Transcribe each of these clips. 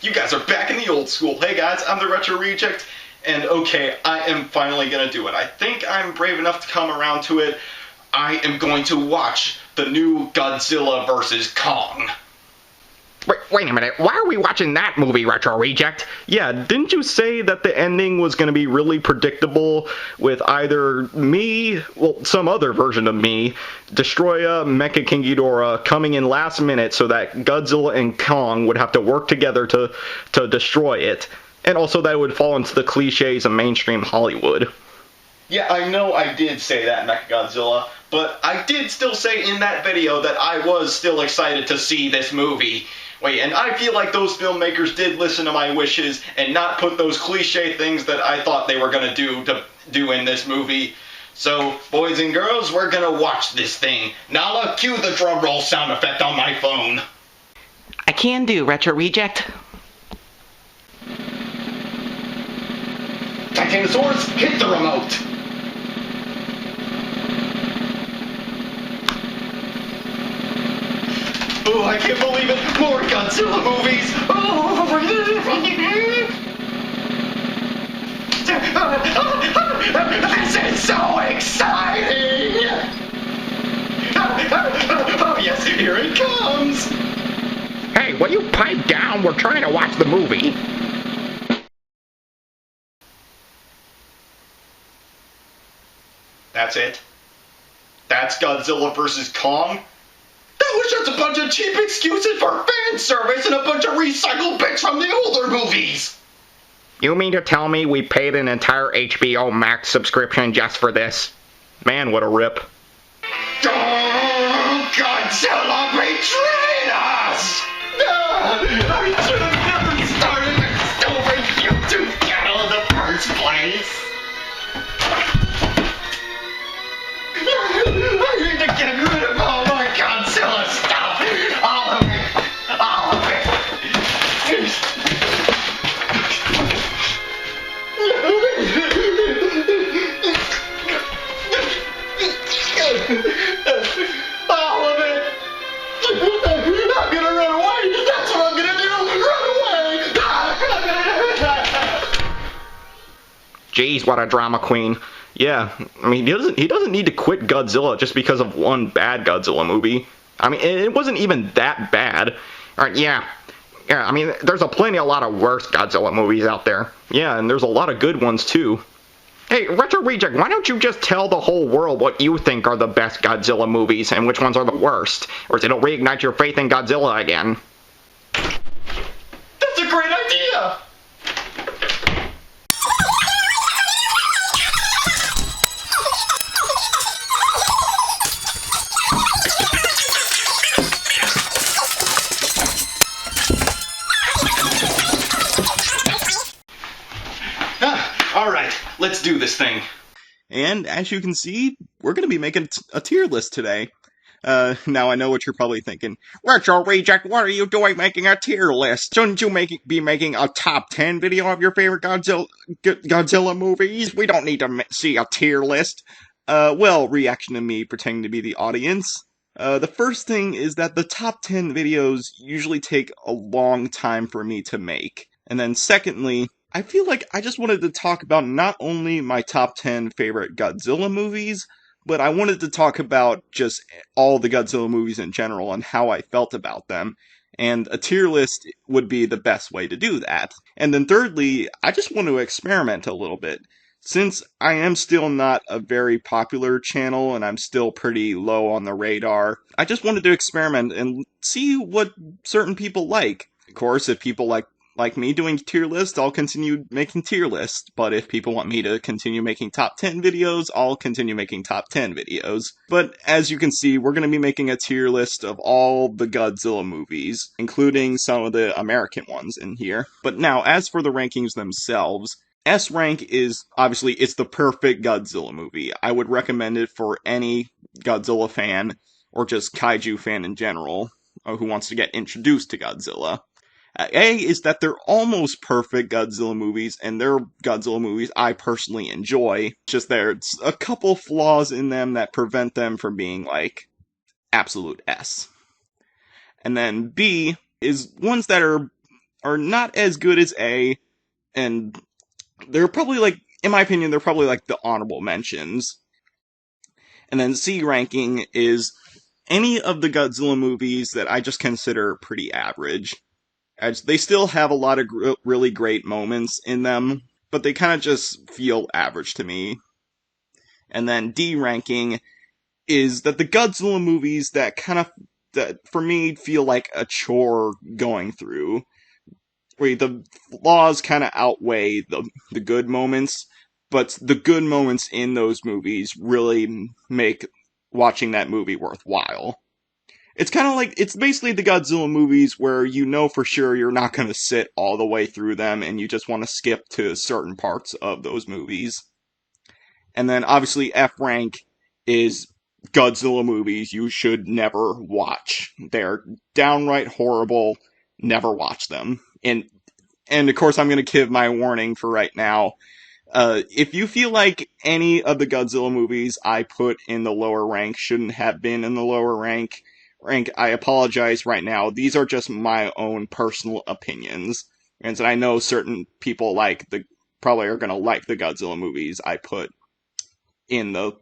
You guys are back in the old school. Hey guys, I'm the Retro Reject, and okay, I am finally gonna do it. I think I'm brave enough to come around to it. I am going to watch the new Godzilla vs. Kong. Wait a minute, why are we watching that movie, Retro Reject? Yeah, didn't you say that the ending was going to be really predictable with either me, well, some other version of me, Destroya, Mecha King Ghidorah, coming in last minute so that Godzilla and Kong would have to work together to destroy it, and also that it would fall into the cliches of mainstream Hollywood? Yeah, I know I did say that, Mechagodzilla, but I did still say in that video that I was still excited to see this movie. Wait, and I feel like those filmmakers did listen to my wishes and not put those cliche things that I thought they were going to do in this movie. So, boys and girls, we're going to watch this thing. Now I'll cue the drum roll sound effect on my phone. I can do, Retro Reject. Titanosaurus, hit the remote! Oh, I can't believe it! More Godzilla movies! Oh! This is so exciting! Oh yes, here it comes! Hey, will you pipe down? We're trying to watch the movie. That's it? That's Godzilla vs. Kong? That was just a bunch of cheap excuses for fan service and a bunch of recycled bits from the older movies! You mean to tell me we paid an entire HBO Max subscription just for this? Man, what a rip. Oh, Godzilla betrayed us! I should have never started this stupid YouTube channel in the first place! I need to get rid of all my Godzilla stuff! All of it! All of it! All of it! I'm gonna run away! That's what I'm gonna do! Run away! Jeez, what a drama queen. Yeah, I mean, he doesn't need to quit Godzilla just because of one bad Godzilla movie. I mean, it wasn't even that bad. Yeah, I mean, there's a lot of worse Godzilla movies out there. Yeah, and there's a lot of good ones, too. Hey, Retro Reject, why don't you just tell the whole world what you think are the best Godzilla movies and which ones are the worst? Or it'll reignite your faith in Godzilla again. That's a great idea! Alright, let's do this thing. And as you can see, we're going to be making a tier list today. Now I know what you're probably thinking. Retro Reject, what are you doing making a tier list? Shouldn't you be making a top 10 video of your favorite Godzilla movies? We don't need to see a tier list. Well, reaction to me pretending to be the audience. The first thing is that the top 10 videos usually take a long time for me to make. And then secondly, I feel like I just wanted to talk about not only my top 10 favorite Godzilla movies, but I wanted to talk about just all the Godzilla movies in general and how I felt about them. And a tier list would be the best way to do that. And then thirdly, I just want to experiment a little bit. Since I am still not a very popular channel and I'm still pretty low on the radar, I just wanted to experiment and see what certain people like. Of course, if people like me doing tier lists, I'll continue making tier lists. But if people want me to continue making top 10 videos, I'll continue making top 10 videos. But as you can see, we're going to be making a tier list of all the Godzilla movies, including some of the American ones in here. But now, as for the rankings themselves, S rank is, obviously, it's the perfect Godzilla movie. I would recommend it for any Godzilla fan, or just kaiju fan in general, who wants to get introduced to Godzilla. A is that they're almost perfect Godzilla movies, and they're Godzilla movies I personally enjoy. Just there's a couple flaws in them that prevent them from being, like, absolute S. And then B is ones that are are not as good as A, and they're probably like, in my opinion, they're probably like the honorable mentions. And then C ranking is any of the Godzilla movies that I just consider pretty average. As they still have a lot of really great moments in them, but they kind of just feel average to me. And then D ranking is that the Godzilla movies that that for me feel like a chore going through, where the flaws kind of outweigh the good moments, but the good moments in those movies really make watching that movie worthwhile. It's kind of like, it's basically the Godzilla movies where you know for sure you're not going to sit all the way through them and you just want to skip to certain parts of those movies. And then obviously F rank is Godzilla movies you should never watch. They're downright horrible. Never watch them. And of course I'm going to give my warning for right now. If you feel like any of the Godzilla movies I put in the lower rank shouldn't have been in the lower rank, I apologize right now. These are just my own personal opinions. And so I know certain people probably are gonna like the Godzilla movies I put in the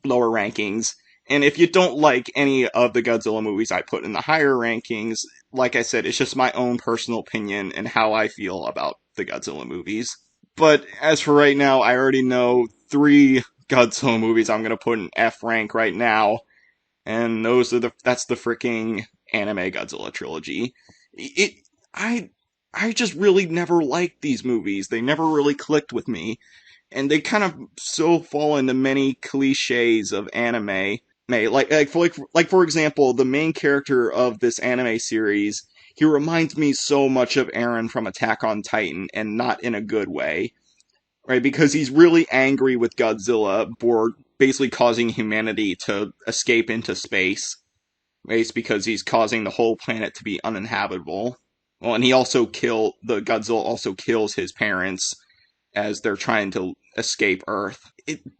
lower rankings. And if you don't like any of the Godzilla movies I put in the higher rankings, like I said, it's just my own personal opinion and how I feel about the Godzilla movies. But as for right now, I already know 3 Godzilla movies I'm gonna put in F rank right now. And that's the freaking anime Godzilla trilogy. I just really never liked these movies. They never really clicked with me. And they kind of so fall into many cliches of anime. For example, the main character of this anime series, he reminds me so much of Eren from Attack on Titan, and not in a good way. Right? Because he's really angry with Godzilla for basically causing humanity to escape into space. Right? Because he's causing the whole planet to be uninhabitable. Well, and Godzilla also kills his parents as they're trying to escape Earth.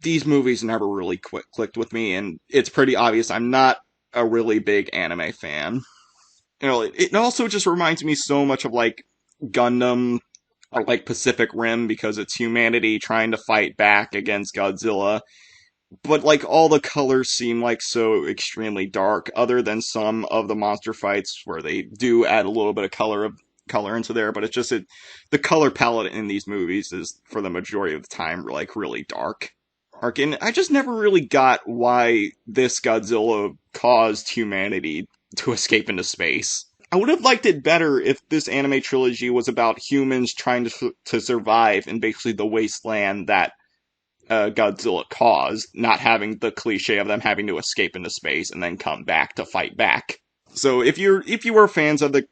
These movies never really clicked with me, and it's pretty obvious I'm not a really big anime fan. It also just reminds me so much of like Gundam or like Pacific Rim, because it's humanity trying to fight back against Godzilla. But like all the colors seem like so extremely dark, other than some of the monster fights where they do add a little bit of color into there, but it's just the color palette in these movies is for the majority of the time like really dark. And I just never really got why this Godzilla caused humanity to escape into space. I would have liked it better if this anime trilogy was about humans trying to survive in basically the wasteland that Godzilla caused, not having the cliche of them having to escape into space and then come back to fight back. So if you were fans of the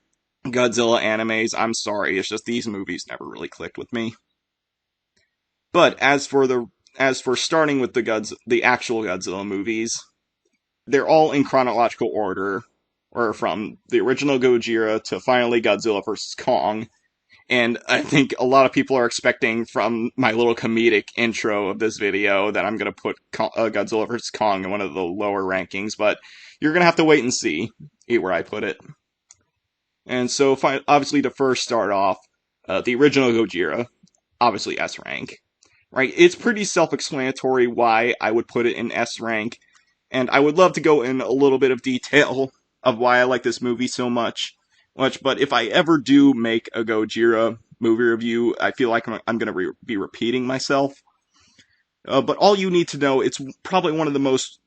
Godzilla animes, I'm sorry, it's just these movies never really clicked with me. But as for starting with the actual Godzilla movies, they're all in chronological order, or from the original Gojira to finally Godzilla vs. Kong. And I think a lot of people are expecting from my little comedic intro of this video that I'm going to put Godzilla vs. Kong in one of the lower rankings, but you're going to have to wait and see where I put it. And so, obviously, to first start off, the original Gojira, obviously S rank. Right? It's pretty self-explanatory why I would put it in S rank, and I would love to go in a little bit of detail of why I like this movie so much. But if I ever do make a Gojira movie review, I feel like I'm going to be repeating myself. But all you need to know, it's probably one of the most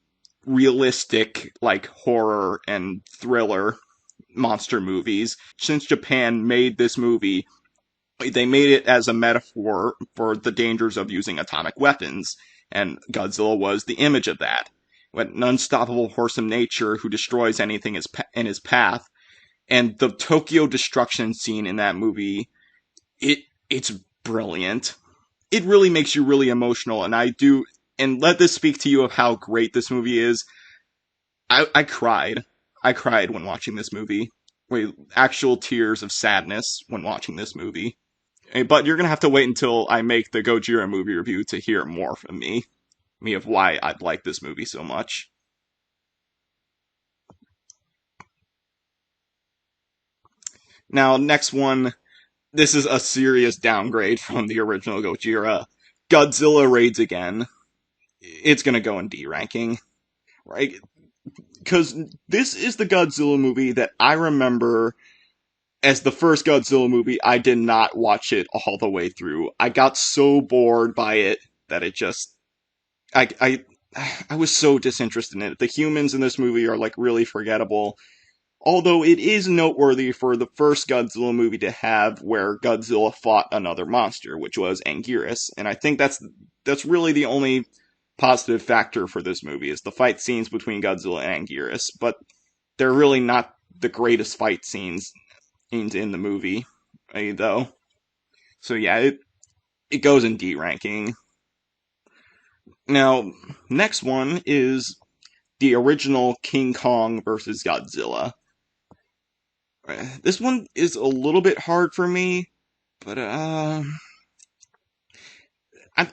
realistic, like, horror and thriller monster movies. Since Japan made this movie, they made it as a metaphor for the dangers of using atomic weapons, and Godzilla was the image of that. An unstoppable force of nature who destroys anything in his path. And the Tokyo destruction scene in that movie, it's brilliant. It really makes you really emotional, and let this speak to you of how great this movie is. I cried. I cried when watching this movie. Actual tears of sadness when watching this movie. But you're gonna have to wait until I make the Gojira movie review to hear more from me of why I'd like this movie so much. Now, next one, this is a serious downgrade from the original Gojira. Godzilla raids again. It's gonna go in D ranking, right? Because this is the Godzilla movie that I remember as the first Godzilla movie. I did not watch it all the way through. I got so bored by it that it just, I I was so disinterested in it. The humans in this movie are like really forgettable. Although it is noteworthy for the first Godzilla movie to have where Godzilla fought another monster, which was Anguirus, and I think that's really the only positive factor for this movie is the fight scenes between Godzilla and Anguirus, but they're really not the greatest fight scenes in the movie, though. So yeah, it goes in D ranking. Now, next one is the original King Kong versus Godzilla. This one is a little bit hard for me, but I'm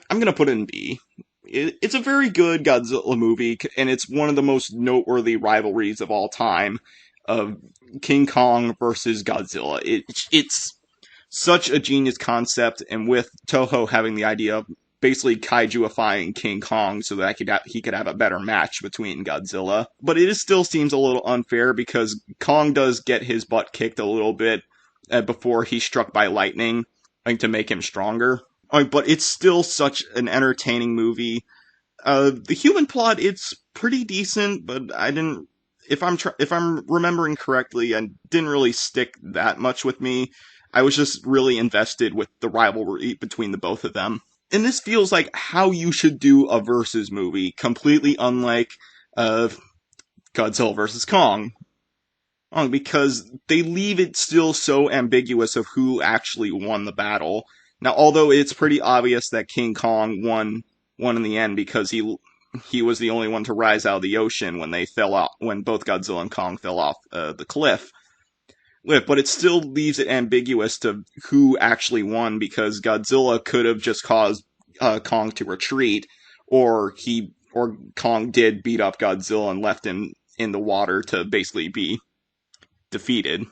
gonna put it in B. It's a very good Godzilla movie, and it's one of the most noteworthy rivalries of all time of King Kong versus Godzilla. It's such a genius concept, and with Toho having the idea of basically kaijuifying King Kong so that he could have a better match between Godzilla. But it still seems a little unfair because Kong does get his butt kicked a little bit before he's struck by lightning, to make him stronger. But it's still such an entertaining movie. The human plot, it's pretty decent, but I didn't. If I'm remembering correctly, I didn't really stick that much with me. I was just really invested with the rivalry between the both of them. And this feels like how you should do a versus movie, completely unlike Godzilla vs. Kong. Because they leave it still so ambiguous of who actually won the battle. Now, although it's pretty obvious that King Kong won in the end because he was the only one to rise out of the ocean when both Godzilla and Kong fell off the cliff. But it still leaves it ambiguous to who actually won because Godzilla could have just caused Kong to retreat, or Kong did beat up Godzilla and left him in the water to basically be defeated.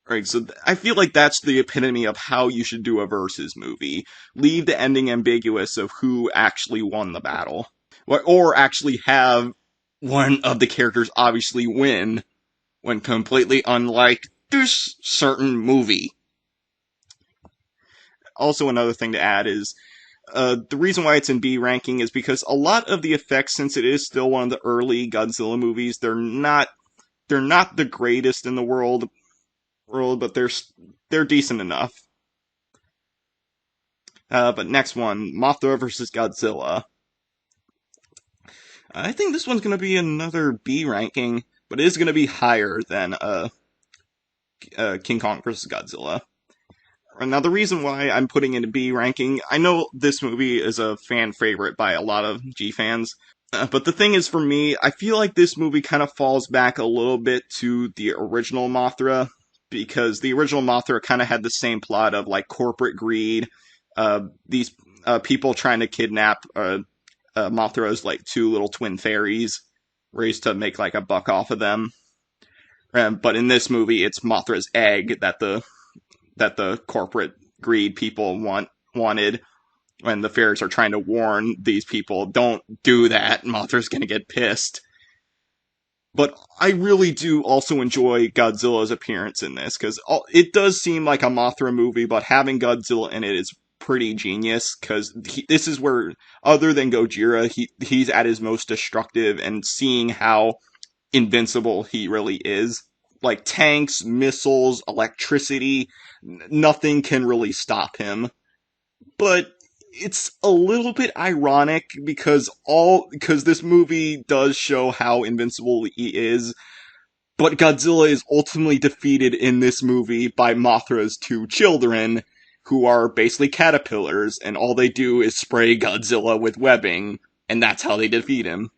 Right, so I feel like that's the epitome of how you should do a versus movie. Leave the ending ambiguous of who actually won the battle. Or actually have one of the characters obviously win, when completely unlike this certain movie. Also, another thing to add is, the reason why it's in B ranking is because a lot of the effects, since it is still one of the early Godzilla movies, they're not the greatest in the world, but they're decent enough. But next one, Mothra vs. Godzilla. I think this one's gonna be another B ranking, but it is gonna be higher than King Kong vs. Godzilla. Now, the reason why I'm putting it in B ranking, I know this movie is a fan favorite by a lot of G fans, but the thing is, for me, I feel like this movie kind of falls back a little bit to the original Mothra, because the original Mothra kind of had the same plot of, like, corporate greed, these people trying to kidnap Mothra's, like, two little twin fairies, raised to make, like, a buck off of them. But in this movie, it's Mothra's egg that the corporate greed people wanted, when the fairies are trying to warn these people, don't do that, Mothra's gonna get pissed. But I really do also enjoy Godzilla's appearance in this, because it does seem like a Mothra movie, but having Godzilla in it is pretty genius, because this is where, other than Gojira, he's at his most destructive, and seeing how invincible he really is. Like, tanks, missiles, electricity, nothing can really stop him. But it's a little bit ironic because this movie does show how invincible he is, but Godzilla is ultimately defeated in this movie by Mothra's two children, who are basically caterpillars, and all they do is spray Godzilla with webbing, and that's how they defeat him.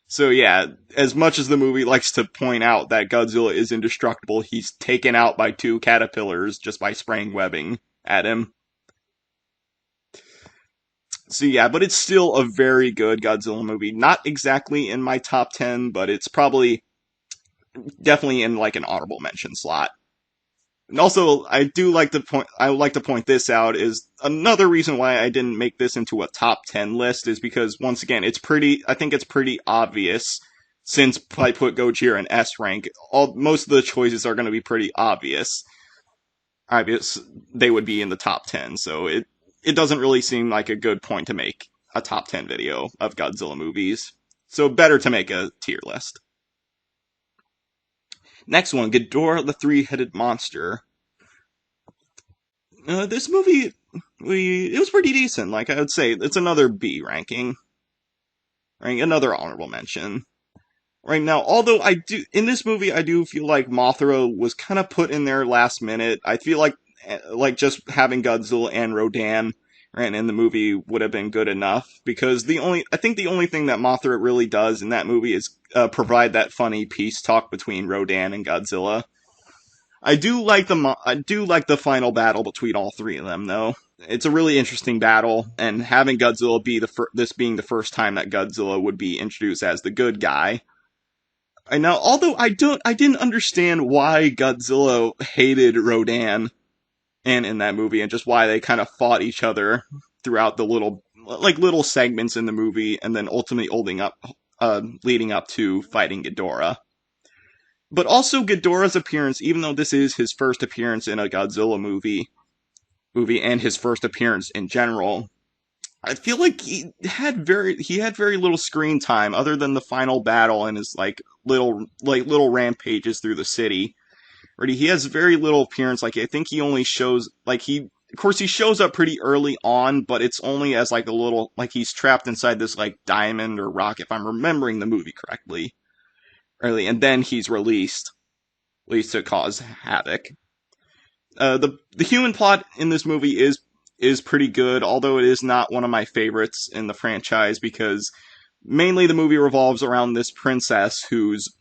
So yeah, as much as the movie likes to point out that Godzilla is indestructible, he's taken out by two caterpillars just by spraying webbing at him. So yeah, but it's still a very good Godzilla movie. Not exactly in my top 10, but it's definitely in like an honorable mention slot. And also, I would like to point this out is another reason why I didn't make this into a top 10 list is because, once again, I think it's pretty obvious, since I put Gojira in S rank, most of the choices are going to be pretty obvious. Obvious, they would be in the top 10, so it doesn't really seem like a good point to make a top 10 video of Godzilla movies. So better to make a tier list. Next one, Ghidorah the Three-Headed Monster. This movie, it was pretty decent. Like, I would say, it's another B ranking. Right, another honorable mention. Right now, although in this movie, I do feel like Mothra was kind of put in there last minute. I feel like just having Godzilla and Rodan, right, in the movie would have been good enough, because I think the only thing that Mothra really does in that movie is provide that funny peace talk between Rodan and Godzilla. I do like the final battle between all three of them, though. It's a really interesting battle, and having Godzilla be this being the first time that Godzilla would be introduced as the good guy. I know, although I didn't understand why Godzilla hated Rodan and in that movie, and just why they kind of fought each other throughout the little segments in the movie, and then ultimately leading up to fighting Ghidorah. But also Ghidorah's appearance, even though this is his first appearance in a Godzilla movie and his first appearance in general, I feel like he had very little screen time other than the final battle and his little rampages through the city. Right, he has very little appearance. Like, I think he only shows he shows up pretty early on, but it's only as like a little, like, he's trapped inside this like diamond or rock, if I'm remembering the movie correctly. Early, and then he's released to cause havoc. The human plot in this movie is pretty good, although it is not one of my favorites in the franchise, because mainly the movie revolves around this princess who's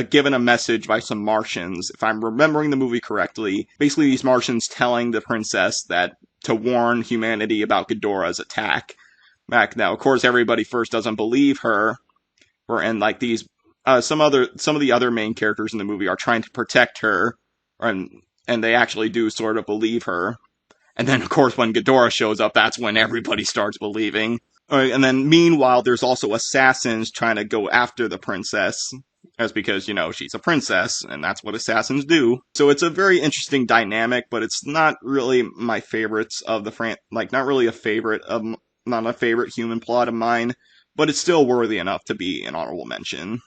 given a message by some Martians. If I'm remembering the movie correctly, basically these Martians telling the princess that to warn humanity about Ghidorah's attack. Back now, of course, everybody first doesn't believe her, and like these some of the other main characters in the movie are trying to protect her, and they actually do sort of believe her. And then, of course, when Ghidorah shows up, that's when everybody starts believing. And then, meanwhile, there's also assassins trying to go after the princess. That's because, she's a princess, and that's what assassins do. So it's a very interesting dynamic, but it's not really my favorites of the not a favorite human plot of mine, but it's still worthy enough to be an honorable mention.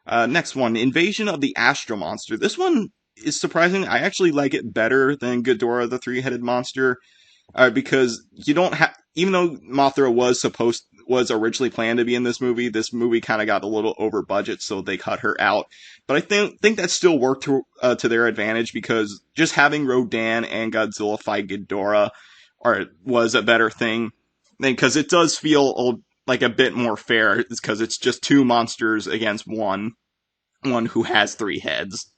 Next one, Invasion of the Astro Monster. This one is surprising. I actually like it better than Ghidorah the Three-Headed Monster, because you don't have, even though Mothra was originally planned to be in this movie kind of got a little over budget, so they cut her out. But I think that still worked to their advantage, because just having Rodan and Godzilla fight Ghidorah was a better thing, because it does feel like a bit more fair, because it's just two monsters against one who has three heads.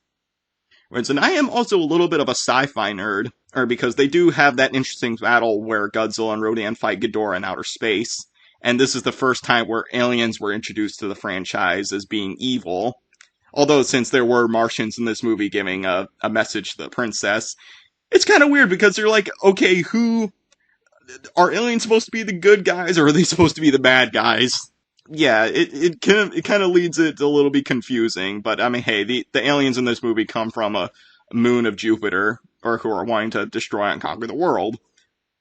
And I am also a little bit of a sci-fi nerd, because they do have that interesting battle where Godzilla and Rodan fight Ghidorah in outer space, and this is the first time where aliens were introduced to the franchise as being evil. Although, since there were Martians in this movie giving a message to the princess, it's kind of weird, because they're like, okay, are aliens supposed to be the good guys, or are they supposed to be the bad guys? Yeah, it kind of leads it a little bit confusing, but I mean, hey, the aliens in this movie come from a moon of Jupiter, or who are wanting to destroy and conquer the world.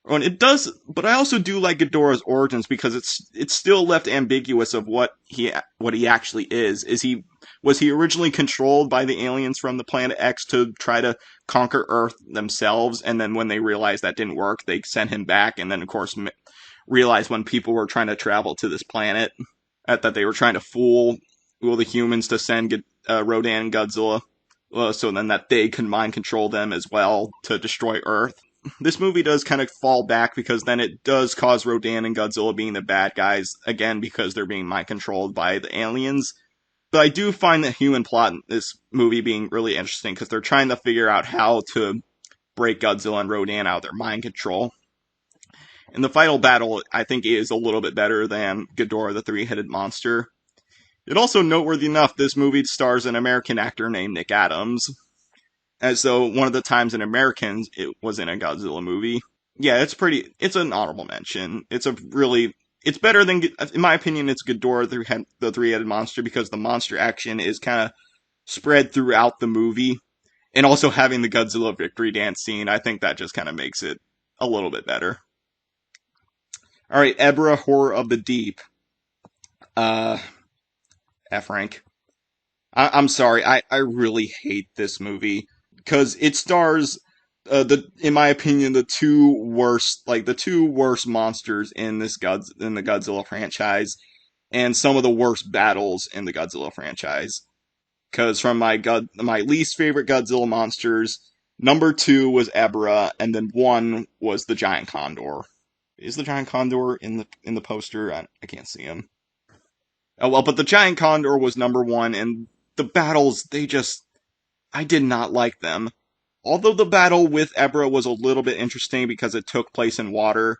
And it does, but I also do like Ghidorah's origins, because it's still left ambiguous of what he actually is. Was he originally controlled by the aliens from the planet X to try to conquer Earth themselves, and then when they realized that didn't work, they sent him back, and then of course realized when people were trying to travel to this planet that they were trying to fool the humans to send Rodan and Godzilla, so then that they could mind control them as well to destroy Earth. This movie does kind of fall back, because then it does cause Rodan and Godzilla being the bad guys, again, because they're being mind controlled by the aliens. But I do find the human plot in this movie being really interesting, because they're trying to figure out how to break Godzilla and Rodan out of their mind control. And the final battle, I think, is a little bit better than Ghidorah the Three-Headed Monster. It also, noteworthy enough, this movie stars an American actor named Nick Adams. as though one of the times in Americans it was in a Godzilla movie. Yeah, it's an honorable mention. It's better than, in my opinion, it's Ghidorah, the three-headed monster, because the monster action is kind of spread throughout the movie. And also having the Godzilla victory dance scene, I think that just kind of makes it a little bit better. Alright, Ebra, Horror of the Deep. F rank. I'm sorry, I really hate this movie. Because it stars, in my opinion, the two worst monsters in in the Godzilla franchise, and some of the worst battles in the Godzilla franchise. Because from my least favorite Godzilla monsters, number 2 was Ebra, and then 1 was the giant condor. Is the giant condor in the poster? I can't see him. Oh well, but the giant condor was number 1, and the battles, I did not like them. Although the battle with Ebra was a little bit interesting because it took place in water,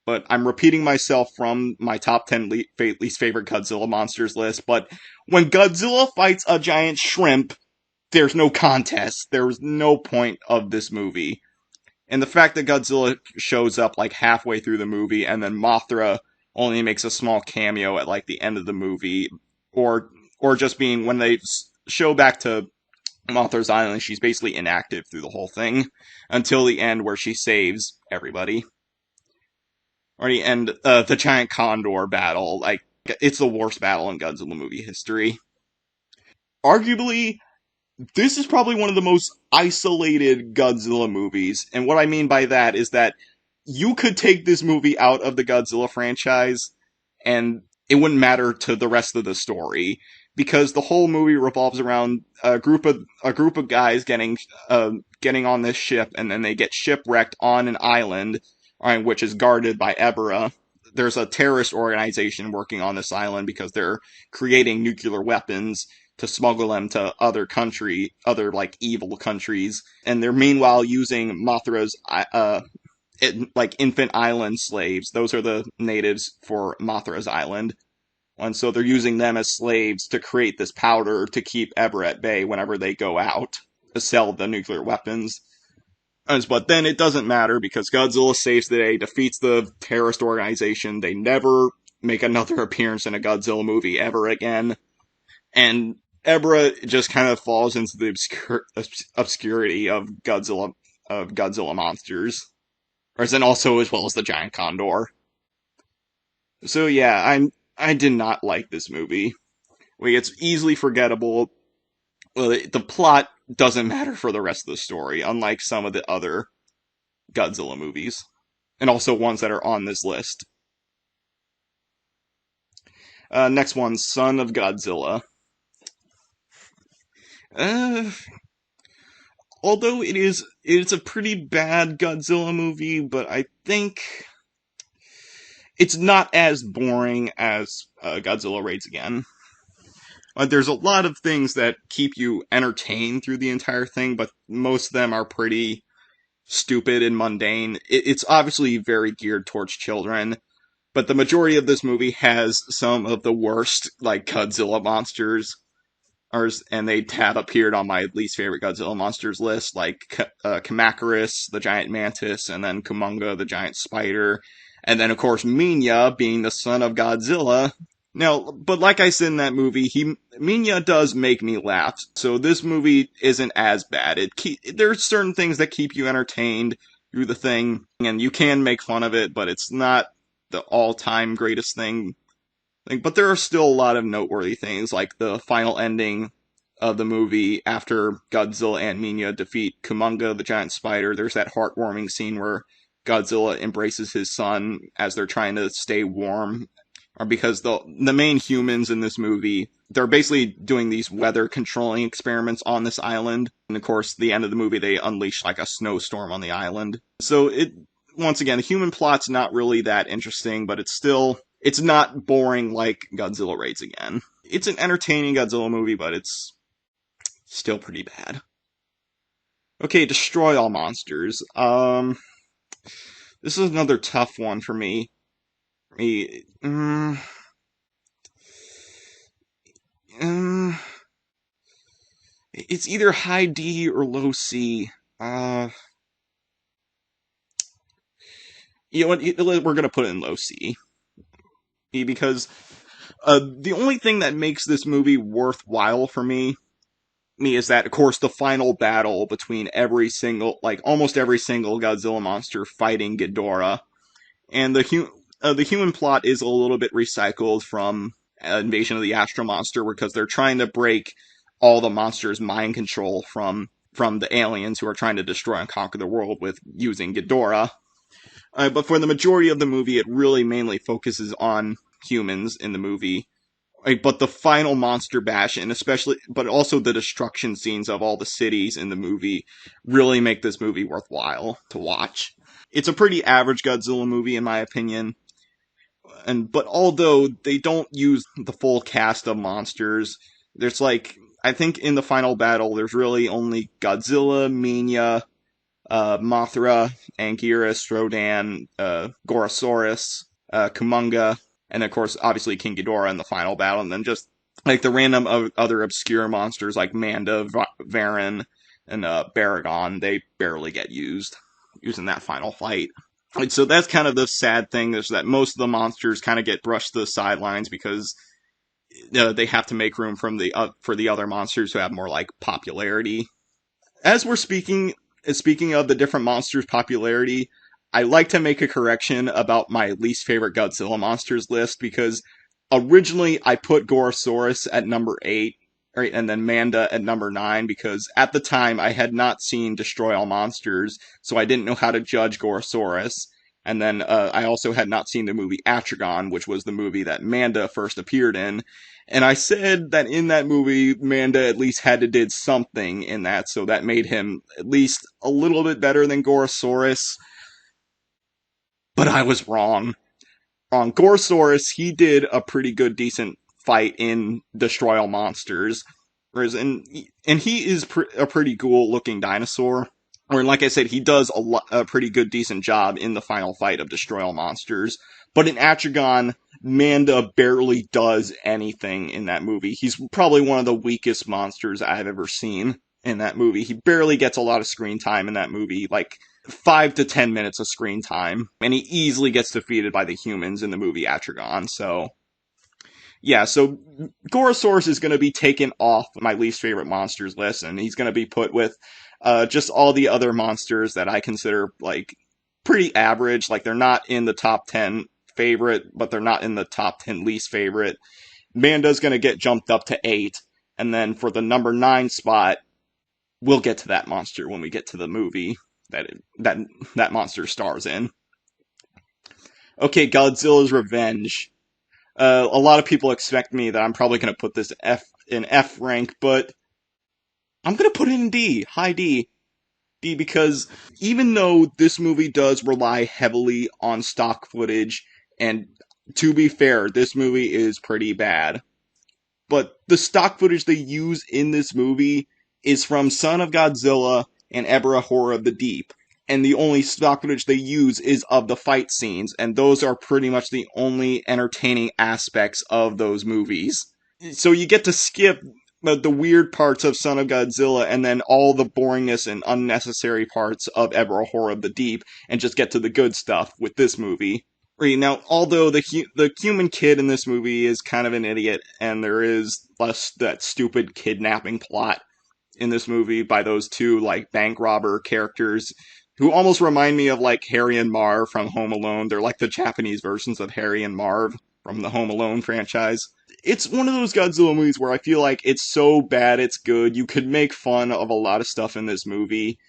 but I'm repeating myself from my top 10 least favorite Godzilla monsters list, but when Godzilla fights a giant shrimp, there's no contest. There's no point of this movie. And the fact that Godzilla shows up like halfway through the movie and then Mothra only makes a small cameo at like the end of the movie, or just being, when they show back to Mothra's Island, she's basically inactive through the whole thing until the end where she saves everybody. Alrighty, and the giant condor battle, like, it's the worst battle in Godzilla movie history. Arguably, this is probably one of the most isolated Godzilla movies, and what I mean by that is that you could take this movie out of the Godzilla franchise, and it wouldn't matter to the rest of the story, because the whole movie revolves around a group of guys getting on this ship, and then they get shipwrecked on an island, which is guarded by Ebra. There's a terrorist organization working on this island because they're creating nuclear weapons to smuggle them to other like evil countries, and they're meanwhile using Mothra's infant island slaves. Those are the natives for Mothra's Island. And so they're using them as slaves to create this powder to keep Ebra at bay whenever they go out to sell the nuclear weapons. But then it doesn't matter because Godzilla saves the day, defeats the terrorist organization. They never make another appearance in a Godzilla movie ever again. And Ebra just kind of falls into the obscurity of Godzilla monsters. And also as well as the giant condor. So yeah, I did not like this movie. It's easily forgettable. Well, the plot doesn't matter for the rest of the story, unlike some of the other Godzilla movies. And also ones that are on this list. Next one, Son of Godzilla. Although it's a pretty bad Godzilla movie, but I think it's not as boring as Godzilla Raids Again. There's a lot of things that keep you entertained through the entire thing, but most of them are pretty stupid and mundane. It's obviously very geared towards children, but the majority of this movie has some of the worst, like, Godzilla monsters, and they have appeared on my least favorite Godzilla monsters list, like Kamacuras, the giant mantis, and then Kumonga, the giant spider, and then, of course, Minya, being the son of Godzilla. Now, but like I said in that movie, Minya does make me laugh, so this movie isn't as bad. There's certain things that keep you entertained through the thing, and you can make fun of it, but it's not the all-time greatest thing. But there are still a lot of noteworthy things, like the final ending of the movie after Godzilla and Minya defeat Kumonga, the giant spider. There's that heartwarming scene where Godzilla embraces his son as they're trying to stay warm. Because the main humans in this movie, they're basically doing these weather controlling experiments on this island. And of course, the end of the movie, they unleash like a snowstorm on the island. So once again, the human plot's not really that interesting, but it's not boring like Godzilla Raids Again. It's an entertaining Godzilla movie, but it's still pretty bad. Okay, Destroy All Monsters. This is another tough one for me. It's It's either high D or low C. You know what? We're gonna put it in low C because the only thing that makes this movie worthwhile for me is that, of course, the final battle between almost every single Godzilla monster fighting Ghidorah, and the human plot is a little bit recycled from Invasion of the Astro Monster because they're trying to break all the monsters' mind control from the aliens who are trying to destroy and conquer the world with using Ghidorah. But for the majority of the movie, it really mainly focuses on humans in the movie. But the final monster bash, but also the destruction scenes of all the cities in the movie, really make this movie worthwhile to watch. It's a pretty average Godzilla movie, in my opinion. But although they don't use the full cast of monsters, there's I think in the final battle, there's really only Godzilla, Minya, Mothra, Anguirus, Rodan, Gorosaurus, Kumonga, and of course, obviously King Ghidorah in the final battle, and then just the random other obscure monsters like Manda, Varan, and Baragon. They barely get used in that final fight. So that's kind of the sad thing, is that most of the monsters kind of get brushed to the sidelines because they have to make room for the other monsters who have more popularity. As we're speaking of the different monsters' popularity, I like to make a correction about my least favorite Godzilla monsters list, because originally I put Gorosaurus at number 8, right, and then Manda at number 9, because at the time I had not seen Destroy All Monsters, so I didn't know how to judge Gorosaurus. And then I also had not seen the movie Atragon, which was the movie that Manda first appeared in. And I said that in that movie, Manda at least did something in that, so that made him at least a little bit better than Gorosaurus. But I was wrong. On Gorosaurus, he did a pretty good, decent fight in Destroy All Monsters. And he is a pretty cool-looking dinosaur. Or, like I said, he does a pretty good, decent job in the final fight of Destroy All Monsters. But in Atragon, Manda barely does anything in that movie. He's probably one of the weakest monsters I've ever seen in that movie. He barely gets a lot of screen time in that movie, 5 to 10 minutes of screen time. And he easily gets defeated by the humans in the movie Atragon, so... Yeah, so Gorosaurus is going to be taken off my least favorite monsters list, and he's going to be put with just all the other monsters that I consider, pretty average. They're not in the top 10 favorite, but they're not in the top 10 least favorite. Manda's going to get jumped up to 8, and then for the number 9 spot, we'll get to that monster when we get to the movie that monster stars in. Okay, Godzilla's Revenge. A lot of people expect me that I'm probably going to put this in F rank, but I'm going to put it in D, high D. D, because even though this movie does rely heavily on stock footage, and to be fair, this movie is pretty bad, but the stock footage they use in this movie is from Son of Godzilla and Ebirah Horror of the Deep. And the only stock footage they use is of the fight scenes, and those are pretty much the only entertaining aspects of those movies. So you get to skip the weird parts of Son of Godzilla and then all the boringness and unnecessary parts of Ebirah Horror of the Deep, and just get to the good stuff with this movie. Right, now, although the human kid in this movie is kind of an idiot, and there is that stupid kidnapping plot in this movie by those two, bank robber characters, who almost remind me of, Harry and Marv from Home Alone. They're the Japanese versions of Harry and Marv from the Home Alone franchise. It's one of those Godzilla movies where I feel like it's so bad it's good. You could make fun of a lot of stuff in this movie,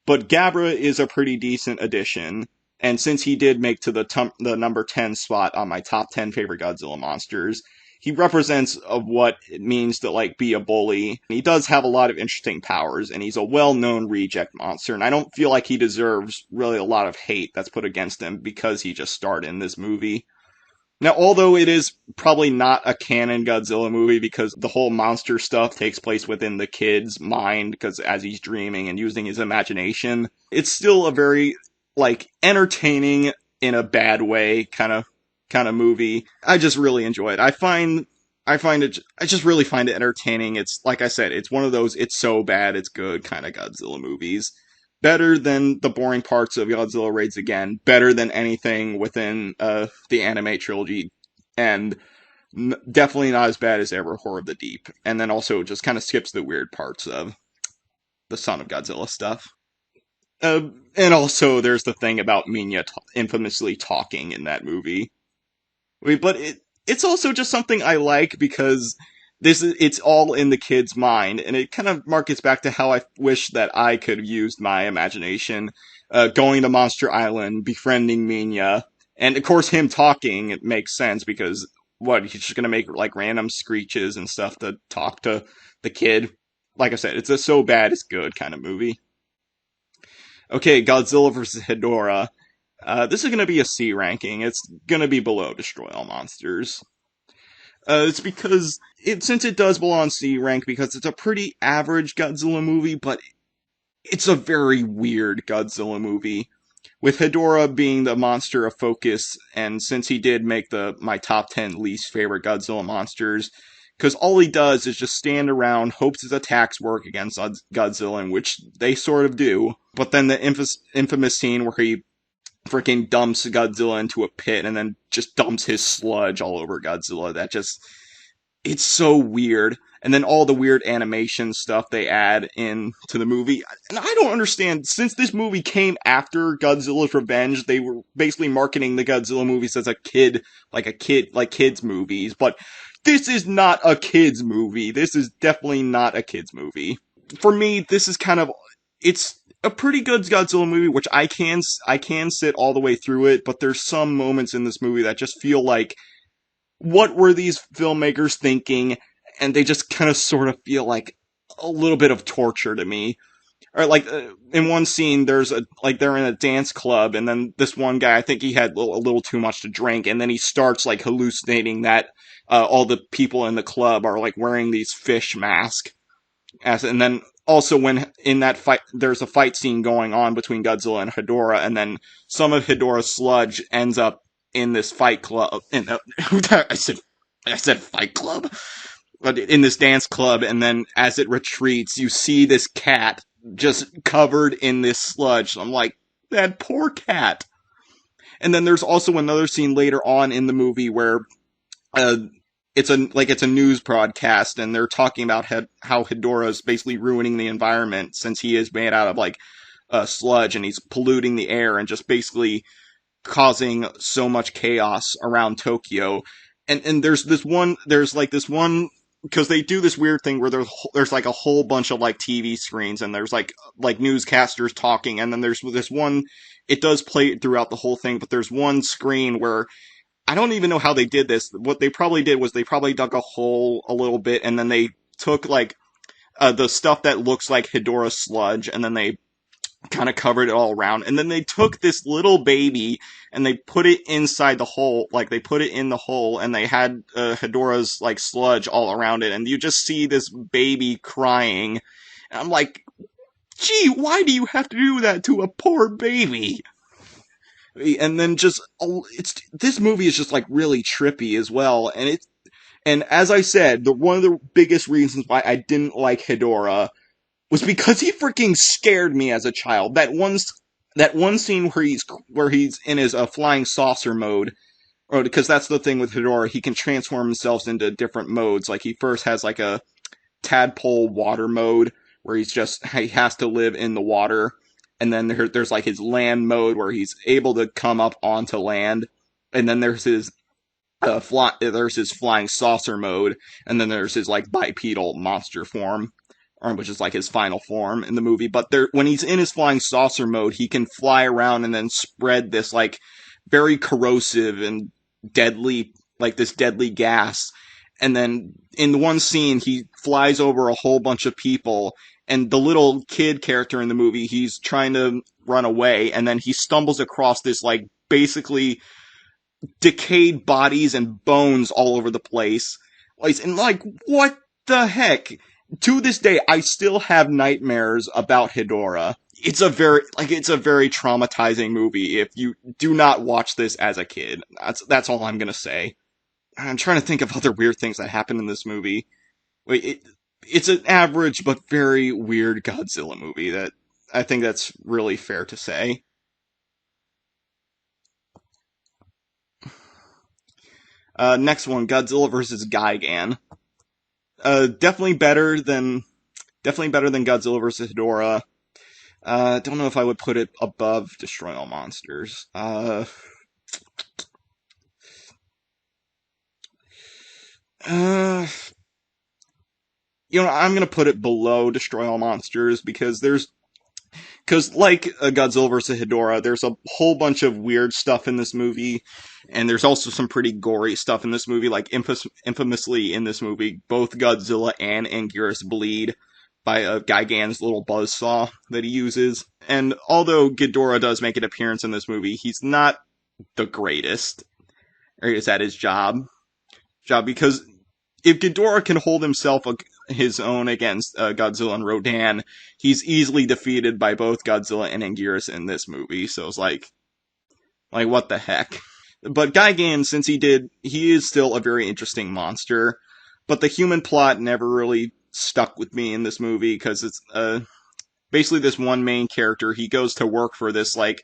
but Gabra is a pretty decent addition. And since he did make to the number 10 spot on my top 10 favorite Godzilla monsters, he represents of what it means to, be a bully. He does have a lot of interesting powers, and he's a well-known reject monster, and I don't feel like he deserves really a lot of hate that's put against him because he just starred in this movie. Now, although it is probably not a canon Godzilla movie because the whole monster stuff takes place within the kid's mind, because as he's dreaming and using his imagination, it's still a very, entertaining in a bad way kind of movie. I just really enjoy it. I find I just really find it entertaining. It's, like I said, it's one of those it's so bad, it's good kind of Godzilla movies. Better than the boring parts of Godzilla Raids Again, better than anything within the anime trilogy, and definitely not as bad as ever Horror of the Deep. And then also just kind of skips the weird parts of the Son of Godzilla stuff. And also there's the thing about Minya infamously talking in that movie. But it's also just something I like because it's all in the kid's mind, and it kind of markets back to how I wish that I could have used my imagination, going to Monster Island, befriending Minya, and of course him talking. It makes sense because he's just gonna make like random screeches and stuff to talk to the kid. Like I said, it's a so bad it's good kind of movie. Okay, Godzilla vs. Hedorah. This is going to be a C ranking. It's going to be below Destroy All Monsters. It's because, since it does belong C rank, because it's a pretty average Godzilla movie, but it's a very weird Godzilla movie. With Hedorah being the monster of focus, and since he did make my top 10 least favorite Godzilla monsters, because all he does is just stand around, hopes his attacks work against Godzilla, in which they sort of do, but then the infamous scene where he freaking dumps Godzilla into a pit and then just dumps his sludge all over Godzilla. It's so weird. And then all the weird animation stuff they add in to the movie. And I don't understand, since this movie came after Godzilla's Revenge, they were basically marketing the Godzilla movies as like kids movies, but this is not a kids movie. This is definitely not a kids movie. For me, this is it's a pretty good Godzilla movie, which I can sit all the way through it, but there's some moments in this movie that just feel like, what were these filmmakers thinking? And they just kind of sort of feel like a little bit of torture to me. Or like, in one scene, they're in a dance club, and then this one guy, I think he had a little too much to drink, and then he starts like hallucinating that all the people in the club are like wearing these fish masks. And then also when in that fight, there's a fight scene going on between Godzilla and Hedorah, and then some of Hedorah's sludge ends up in this fight club. I said fight club, but in this dance club, and then as it retreats, you see this cat just covered in this sludge. So I'm like, that poor cat. And then there's also another scene later on in the movie where it's a news broadcast, and they're talking about how Hedorah is basically ruining the environment since he is made out of like sludge, and he's polluting the air and just basically causing so much chaos around Tokyo. And there's this one because they do this weird thing where there's like a whole bunch of like TV screens, and there's like newscasters talking, and then there's this one. It does play throughout the whole thing, but there's one screen where I don't even know how they did this. What they probably did was they probably dug a hole a little bit, and then they took like the stuff that looks like Hedorah sludge, and then they kind of covered it all around. And then they took this little baby and they put it inside the hole, like they put it in the hole, and they had Hedorah's like sludge all around it, and you just see this baby crying. And I'm like, gee, why do you have to do that to a poor baby? And then this movie is just like really trippy as well, and as I said, one of the biggest reasons why I didn't like Hedorah was because he freaking scared me as a child. That one scene where he's in his flying saucer mode, or because that's the thing with Hedorah, he can transform himself into different modes. Like he first has like a tadpole water mode where he has to live in the water. And then there's like his land mode where he's able to come up onto land. And then there's his flying saucer mode. And then there's his like bipedal monster form, which is like his final form in the movie. But when he's in his flying saucer mode, he can fly around and then spread this like very corrosive and deadly, like this deadly gas. And then in the one scene, he flies over a whole bunch of people, and the little kid character in the movie, he's trying to run away, and then he stumbles across this, like, basically decayed bodies and bones all over the place. And, like, what the heck? To this day, I still have nightmares about Hedorah. It's a very traumatizing movie if you do not watch this as a kid. That's all I'm gonna say. I'm trying to think of other weird things that happen in this movie. It's an average but very weird Godzilla movie. That I think that's really fair to say. Next one, Godzilla versus Gigan. Definitely better than Godzilla versus Hedorah. Don't know if I would put it above Destroy All Monsters. I'm gonna put it below Destroy All Monsters because like Godzilla vs. Hedorah, there's a whole bunch of weird stuff in this movie, and there's also some pretty gory stuff in this movie. Like infamously in this movie, both Godzilla and Anguirus bleed by Gigan's little buzzsaw that he uses. And although Ghidorah does make an appearance in this movie, he's not the greatest. Or is at his job because if Ghidorah can hold his own against Godzilla and Rodan, he's easily defeated by both Godzilla and Anguirus in this movie. So it's like what the heck? But Gigan, since he is still a very interesting monster. But the human plot never really stuck with me in this movie because it's basically this one main character. He goes to work for this like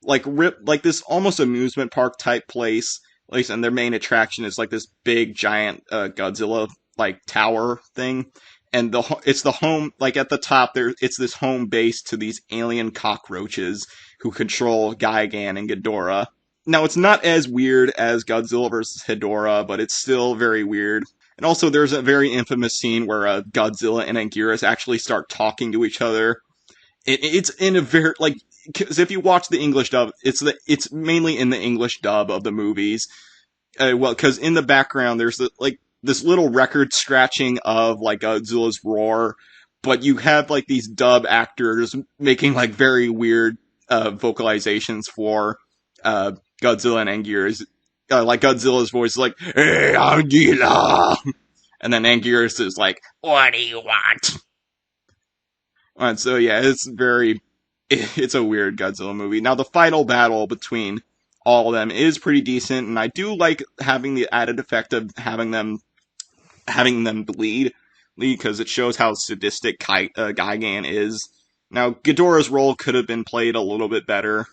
this almost amusement park type place. And their main attraction is like this big giant Godzilla like tower thing, and it's the home, like at the top there, it's this home base to these alien cockroaches who control Gigan and Ghidorah. Now it's not as weird as Godzilla vs. Hedorah, but it's still very weird. And also there's a very infamous scene where Godzilla and Anguirus actually start talking to each other. It's in a very because if you watch the English dub, it's mainly in the English dub of the movies. Because in the background there's this little record scratching of like Godzilla's roar, but you have like these dub actors making like very weird vocalizations for Godzilla and Anguirus. Like Godzilla's voice is like, "Hey, Godzilla," and then Anguirus is like, "What do you want?" And so yeah, it's a weird Godzilla movie. Now the final battle between all of them is pretty decent, and I do like having the added effect of having them bleed, because it shows how sadistic Gigan is. Now, Ghidorah's role could have been played a little bit better,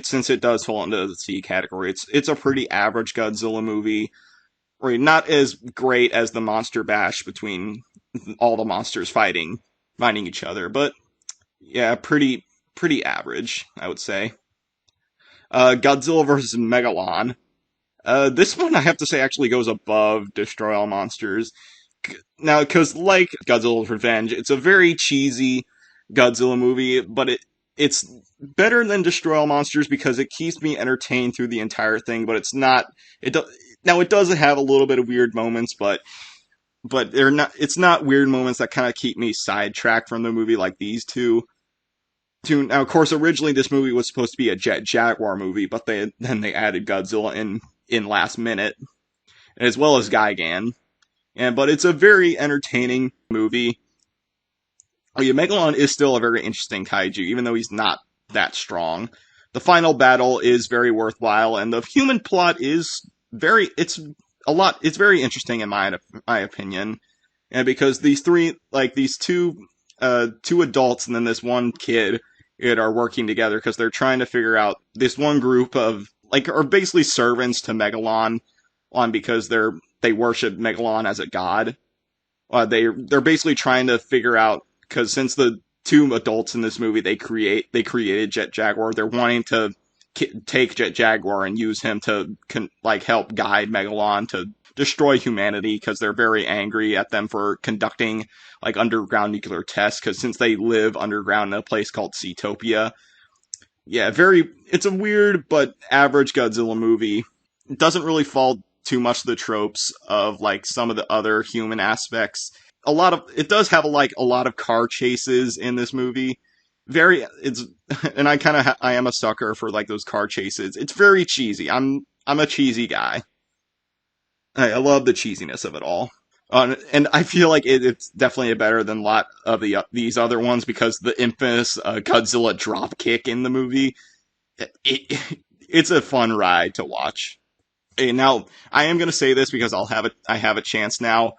since it does fall into the C category. It's a pretty average Godzilla movie, right? Not as great as the monster bash between all the monsters fighting each other, but yeah, pretty average, I would say. Godzilla vs. Megalon. This one, I have to say, actually goes above Destroy All Monsters. Now, because like Godzilla's Revenge, it's a very cheesy Godzilla movie, but it's better than Destroy All Monsters because it keeps me entertained through the entire thing, but it's not... Now, it does have a little bit of weird moments, but it's not weird moments that kind of keep me sidetracked from the movie like these two. Now, of course, originally this movie was supposed to be a Jet Jaguar movie, but then they added Godzilla in last minute, as well as Gigan. But it's a very entertaining movie. Megalon is still a very interesting kaiju, even though he's not that strong. The final battle is very worthwhile, and the human plot is very interesting in my opinion. And because these two adults and then this one kid are working together because they're trying to figure out this one group of are basically servants to Megalon because they worship Megalon as a god. They're basically trying to figure out, because since the two adults in this movie they created Jet Jaguar, they're wanting to take Jet Jaguar and use him to help guide Megalon to destroy humanity, because they're very angry at them for conducting underground nuclear tests, because since they live underground in a place called Seatopia. Yeah, it's a weird but average Godzilla movie. It doesn't really fall too much to the tropes of some of the other human aspects. It does have a lot of car chases in this movie. And I am a sucker for those car chases. It's very cheesy. I'm a cheesy guy. I love the cheesiness of it all. And I feel like it's definitely better than a lot of these other ones, because the infamous Godzilla drop kick in the movie, it's a fun ride to watch. Now, I am going to say this because I have a chance now.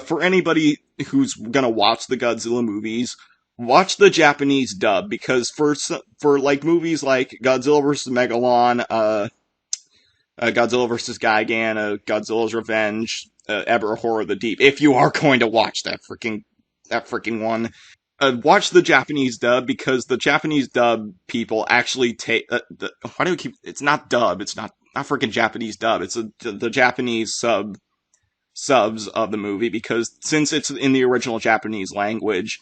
For anybody who's going to watch the Godzilla movies, watch the Japanese dub, because for like movies like Godzilla vs. Megalon, Godzilla vs. Gigan, Godzilla's Revenge, Ever Horror of the Deep, if you are going to watch that freaking one, watch the Japanese dub, because the Japanese dub people actually take, why do we keep, it's not dub, it's not freaking Japanese dub, it's the Japanese subs of the movie, because since it's in the original Japanese language,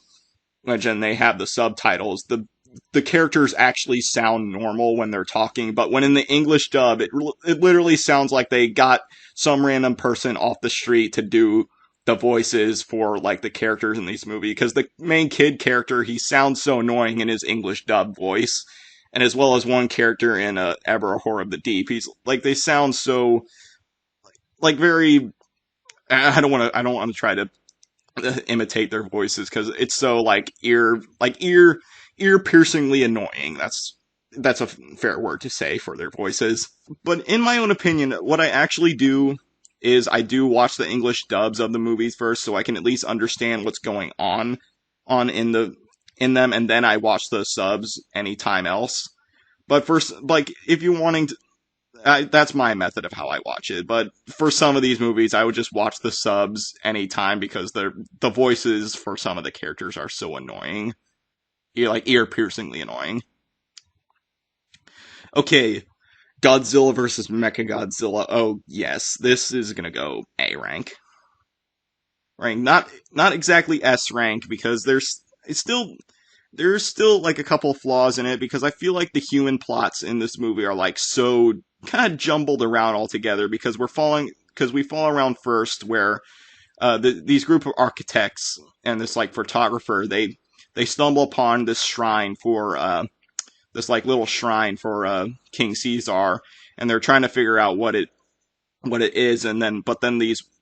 and they have the subtitles, the characters actually sound normal when they're talking, but when in the English dub, it literally sounds like they got some random person off the street to do the voices for, like, the characters in these movies, because the main kid character, he sounds so annoying in his English dub voice, and as well as one character in Ever a Horror of the Deep, he's, like, they sound so, like, very, I don't want to try to imitate their voices, because it's so, like, ear-piercingly annoying. That's a fair word to say for their voices. But in my own opinion, what I actually do is I do watch the English dubs of the movies first, so I can at least understand what's going on in them, and then I watch the subs anytime else. But first, like, if you're wanting to, that's my method of how I watch it. But for some of these movies, I would just watch the subs anytime, because the voices for some of the characters are so annoying. Like, ear-piercingly annoying. Okay, Godzilla vs. Mechagodzilla. Oh, yes, this is gonna go A rank. Right, not exactly S rank, because there's still like a couple flaws in it, because I feel like the human plots in this movie are like so kind of jumbled around altogether, because we fall around first where these group of architects and this, like, photographer, they stumble upon this shrine for this, like, little shrine for King Caesar, and they're trying to figure out what it is, and then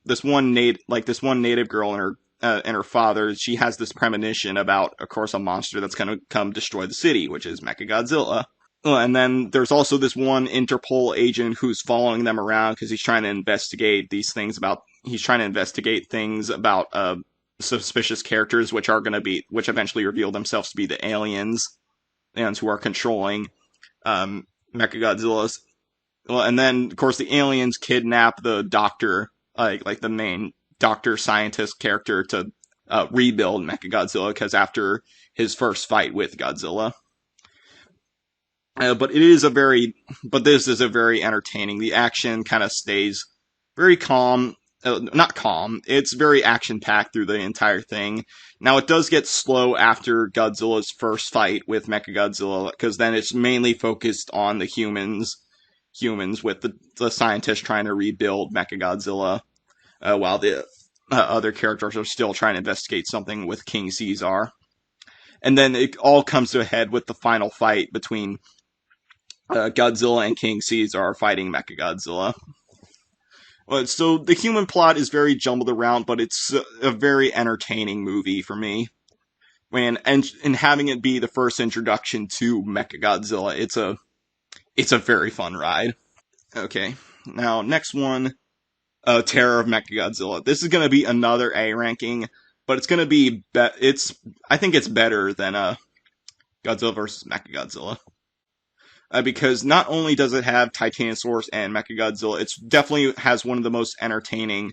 this one native girl and her father, she has this premonition about, of course, a monster that's going to come destroy the city, which is Mechagodzilla. And then there's also this one Interpol agent who's following them around, because he's trying to investigate things about suspicious characters, which eventually reveal themselves to be the aliens who are controlling Mechagodzilla's. Well, and then, of course, the aliens kidnap the doctor, like the main doctor scientist character, to rebuild Mechagodzilla, because after his first fight with Godzilla. But this is a very entertaining. The action kind of stays very calm. Not calm. It's very action-packed through the entire thing. Now, it does get slow after Godzilla's first fight with Mechagodzilla, because then it's mainly focused on the humans with the scientists trying to rebuild Mechagodzilla, while the other characters are still trying to investigate something with King Caesar. And then it all comes to a head with the final fight between Godzilla and King Caesar fighting Mechagodzilla. So the human plot is very jumbled around, but it's a very entertaining movie for me. And having it be the first introduction to Mechagodzilla, it's a very fun ride. Okay, now next one, Terror of Mechagodzilla. This is going to be another A ranking, but it's going to be I think it's better than Godzilla vs. Mechagodzilla. Because not only does it have Titanosaurus and Mechagodzilla, it definitely has one of the most entertaining,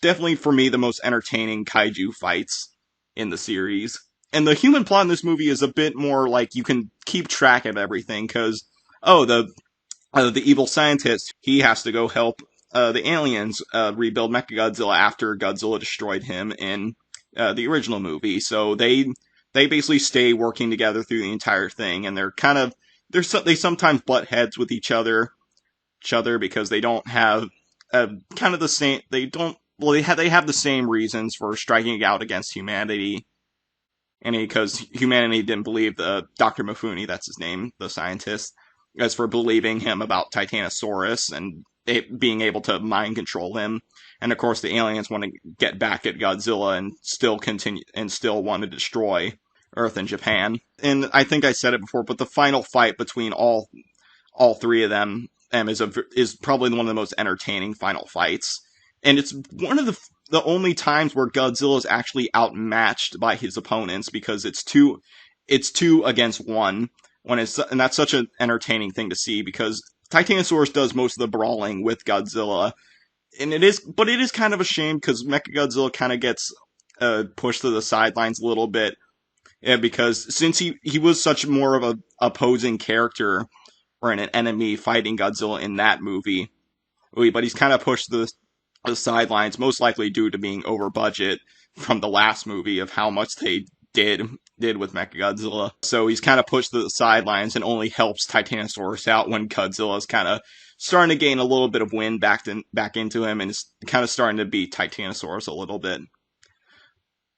definitely for me, the most entertaining kaiju fights in the series. And the human plot in this movie is a bit more like you can keep track of everything, because, the evil scientist, he has to go help the aliens rebuild Mechagodzilla after Godzilla destroyed him in the original movie. So they basically stay working together through the entire thing, and they sometimes butt heads with each other because they don't have kind of the same. They have the same reasons for striking out against humanity, and because humanity didn't believe Dr. Mifune, that's his name, the scientist, as for believing him about Titanosaurus and being able to mind control him. And of course, the aliens want to get back at Godzilla and still want to destroy Earth and Japan. And I think I said it before, but the final fight between all three of them is probably one of the most entertaining final fights, and it's one of the only times where Godzilla is actually outmatched by his opponents because it's two against one and that's such an entertaining thing to see because Titanosaurus does most of the brawling with Godzilla, and it is kind of a shame because Mechagodzilla kind of gets pushed to the sidelines a little bit. Yeah, because since he was such more of a opposing character or an enemy fighting Godzilla in that movie, but he's kind of pushed to the sidelines, most likely due to being over budget from the last movie of how much they did with Mechagodzilla. So he's kind of pushed to the sidelines and only helps Titanosaurus out when Godzilla's kind of starting to gain a little bit of wind back into him and is kind of starting to beat Titanosaurus a little bit.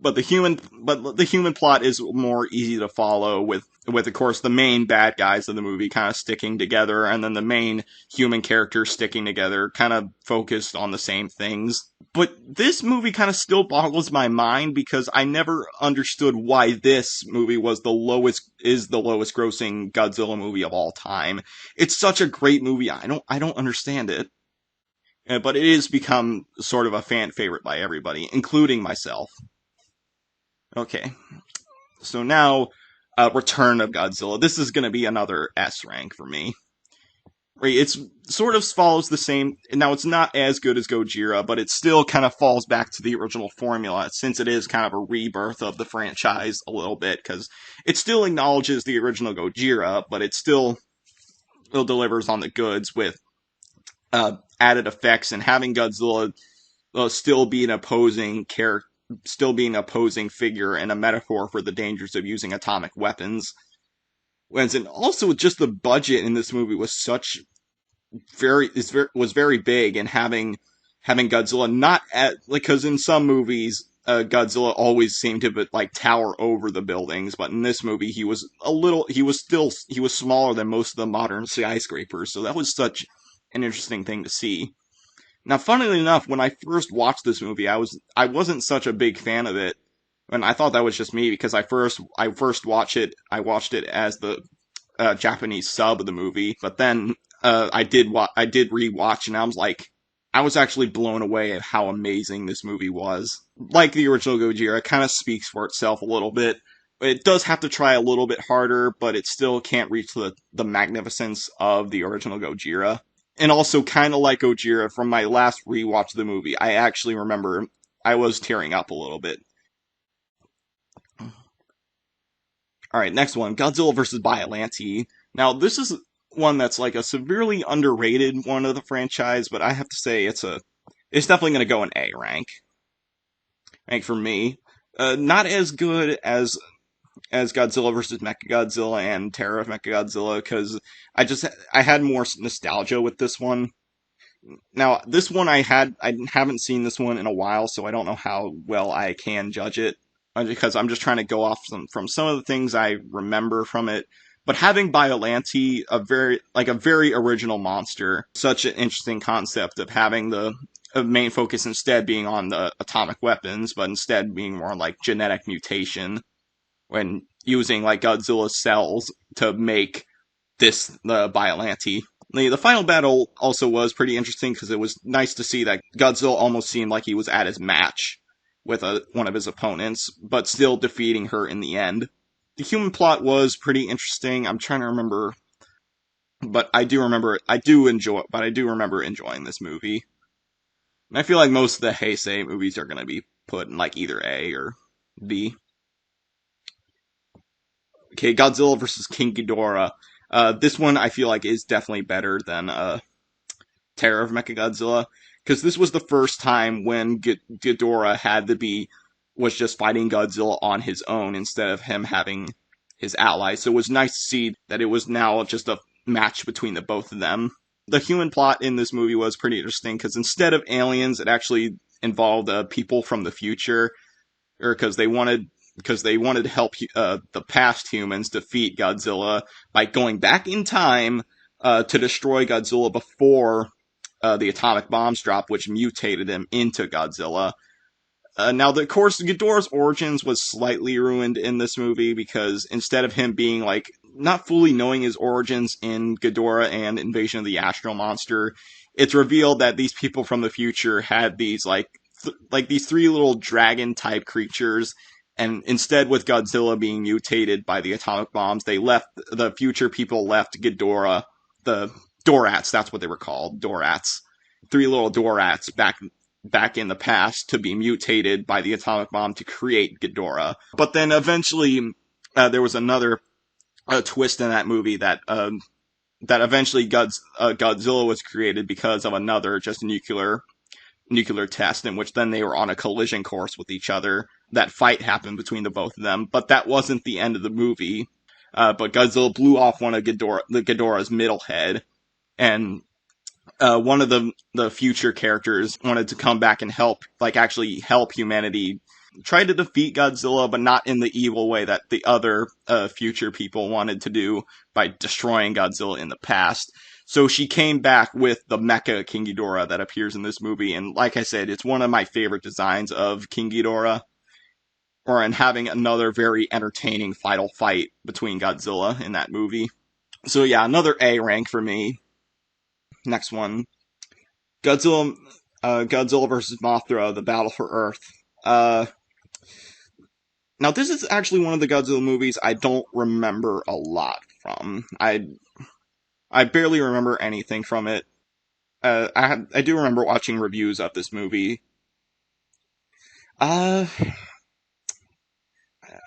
But the human plot is more easy to follow with of course the main bad guys of the movie kind of sticking together and then the main human characters sticking together, kind of focused on the same things. But this movie kind of still boggles my mind because I never understood why this movie is the lowest grossing Godzilla movie of all time. It's such a great movie. I don't understand it. But it has become sort of a fan favorite by everybody, including myself. Okay, so now, Return of Godzilla. This is going to be another S rank for me. Right, it's sort of follows the same. Now, it's not as good as Gojira, but it still kind of falls back to the original formula, since it is kind of a rebirth of the franchise a little bit, because it still acknowledges the original Gojira, but it still delivers on the goods with added effects and having Godzilla still be an opposing character. Still being an opposing figure and a metaphor for the dangers of using atomic weapons. And also just the budget in this movie was was very big, and having Godzilla not because in some movies Godzilla always seemed to tower over the buildings, but in this movie he was smaller than most of the modern skyscrapers, so that was such an interesting thing to see. Now, funnily enough, when I first watched this movie, I wasn't such a big fan of it, and I thought that was just me because I watched it as the Japanese sub of the movie, but then I did rewatch, and I was actually blown away at how amazing this movie was. Like the original Gojira, it kind of speaks for itself a little bit. It does have to try a little bit harder, but it still can't reach the magnificence of the original Gojira. And also, kind of like Gojira, from my last rewatch of the movie, I actually remember I was tearing up a little bit. Alright, next one, Godzilla vs. Biollante. Now, this is one that's a severely underrated one of the franchise, but I have to say it's definitely going to go in A rank. For me. Not as good as Godzilla vs. Mechagodzilla and Terror of Mechagodzilla, because I had more nostalgia with this one. Now, this one I haven't seen this one in a while, so I don't know how well I can judge it, because I'm just trying to go off from some of the things I remember from it. But having Biollante, a very original monster, such an interesting concept of having the main focus instead being on the atomic weapons, but instead being more genetic mutation, when using Godzilla's cells to make the Biollante. The final battle also was pretty interesting because it was nice to see that Godzilla almost seemed like he was at his match with one of his opponents, but still defeating her in the end. The human plot was pretty interesting. I'm trying to remember, but I do remember enjoying this movie. And I feel like most of the Heisei movies are going to be put in either A or B. Okay, Godzilla vs. King Ghidorah. This one I feel like is definitely better than Terror of Mechagodzilla, because this was the first time when Ghidorah was just fighting Godzilla on his own instead of him having his allies. So it was nice to see that it was now just a match between the both of them. The human plot in this movie was pretty interesting, because instead of aliens, it actually involved people from the future, because they wanted to help the past humans defeat Godzilla by going back in time to destroy Godzilla before the atomic bombs dropped, which mutated him into Godzilla. Now, of course, Ghidorah's origins was slightly ruined in this movie, because instead of him being not fully knowing his origins in Ghidorah and Invasion of the Astral Monster, it's revealed that these people from the future had these these three little dragon type creatures, and instead with Godzilla being mutated by the atomic bombs, the future people left Ghidorah, the Dorats, that's what they were called, Dorats. Three little Dorats back in the past to be mutated by the atomic bomb to create Ghidorah. But then eventually there was another twist in that movie that eventually Godzilla was created because of another just nuclear test, in which then they were on a collision course with each other. That fight happened between the both of them, but that wasn't the end of the movie. But Godzilla blew off one of Ghidorah's middle head, and one of the future characters wanted to come back and actually help humanity try to defeat Godzilla, but not in the evil way that the other future people wanted to do by destroying Godzilla in the past. So she came back with the Mecha King Ghidorah that appears in this movie, and like I said, it's one of my favorite designs of King Ghidorah, and having another very entertaining final fight between Godzilla in that movie. So yeah, another A rank for me. Next one, Godzilla vs. Mothra, The Battle for Earth. Now this is actually one of the Godzilla movies I don't remember a lot from. I barely remember anything from it. I do remember watching reviews of this movie. I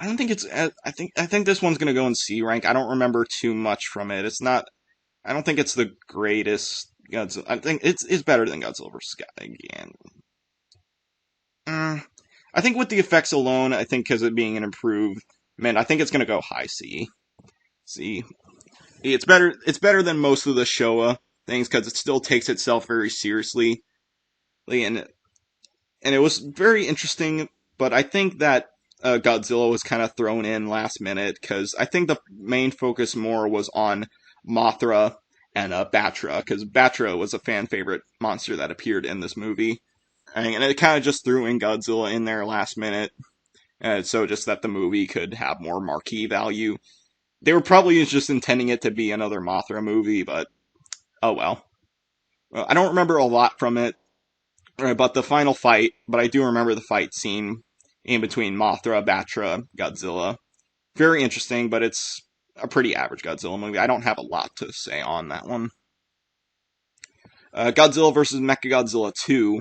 don't think it's. I think this one's gonna go in C rank. I don't remember too much from it. It's not. I don't think it's the greatest Godzilla. I think it's better than Godzilla vs. again. I think with the effects alone, I think because it being an improvement, I think it's gonna go high C. C. It's better than most of the Showa things because it still takes itself very seriously, and it was very interesting. But I think that Godzilla was kind of thrown in last minute because I think the main focus more was on Mothra and Batra, because Batra was a fan favorite monster that appeared in this movie, and it kind of just threw in Godzilla in there last minute, so just that the movie could have more marquee value. They were probably just intending it to be another Mothra movie, but oh well. I don't remember a lot from it, but the final fight, but I do remember the fight scene in between Mothra, Batra, Godzilla. Very interesting, but it's a pretty average Godzilla movie. I don't have a lot to say on that one. Godzilla vs. Mechagodzilla 2.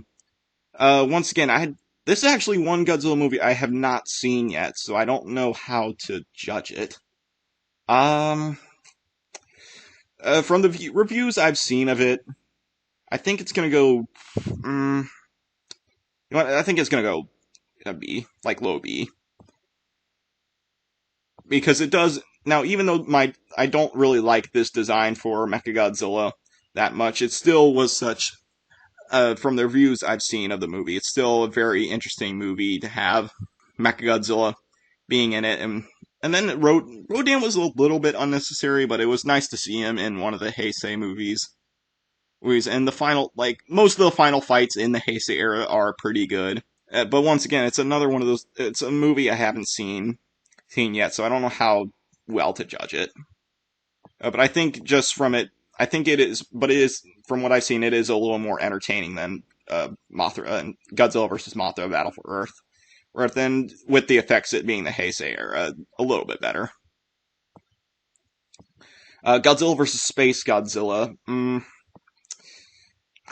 Once again, this is actually one Godzilla movie I have not seen yet, so I don't know how to judge it. From the reviews I've seen of it, I think it's gonna go. I think it's gonna go a B, like low B, because it does. Now, even though I don't really like this design for Mechagodzilla that much, it still was such, from the reviews I've seen of the movie, it's still a very interesting movie to have Mechagodzilla being in it, and then Rodan was a little bit unnecessary, but it was nice to see him in one of the Heisei movies. And most of the final fights in the Heisei era are pretty good. But once again, it's another one of those, it's a movie I haven't seen yet, so I don't know how well to judge it. But I think just from it, I think it is, from what I've seen, it is a little more entertaining than Mothra and Godzilla vs. Mothra Battle for Earth. Or then, with the effects it being the Heisei era, a little bit better. Godzilla vs. Space Godzilla. I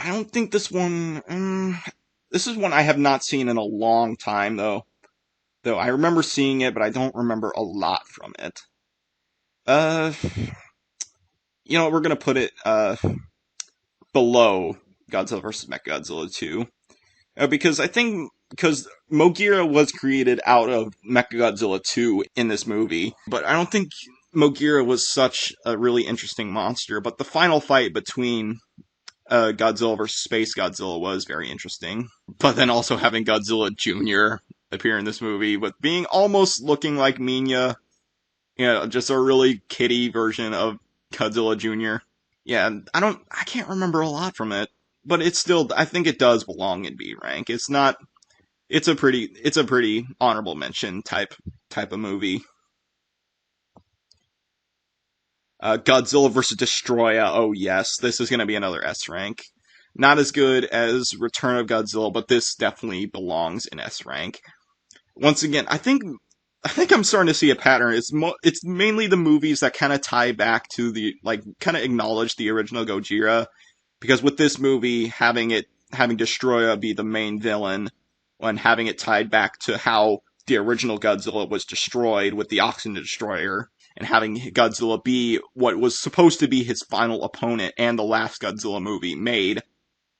don't think this one. This is one I have not seen in a long time, though. Though I remember seeing it, but I don't remember a lot from it. We're gonna put it below Godzilla vs. Mechagodzilla 2. Because Mogira was created out of Mechagodzilla 2 in this movie, but I don't think Mogira was such a really interesting monster, but the final fight between Godzilla vs. Space Godzilla was very interesting. But then also having Godzilla Jr. appear in this movie, with being almost looking like Minya, just a really kiddie version of Godzilla Jr. Yeah, I can't remember a lot from it, but it's still, I think it does belong in B rank. It's a pretty honorable mention type of movie. Godzilla vs. Destroya, oh yes, this is gonna be another S rank. Not as good as Return of Godzilla, but this definitely belongs in S rank. Once again, I think I'm starting to see a pattern. It's mainly the movies that kind of tie back to the, like, kind of acknowledge the original Gojira, because with this movie, having Destroya be the main villain, and having it tied back to how the original Godzilla was destroyed with the Oxygen Destroyer, and having Godzilla be what was supposed to be his final opponent and the last Godzilla movie made,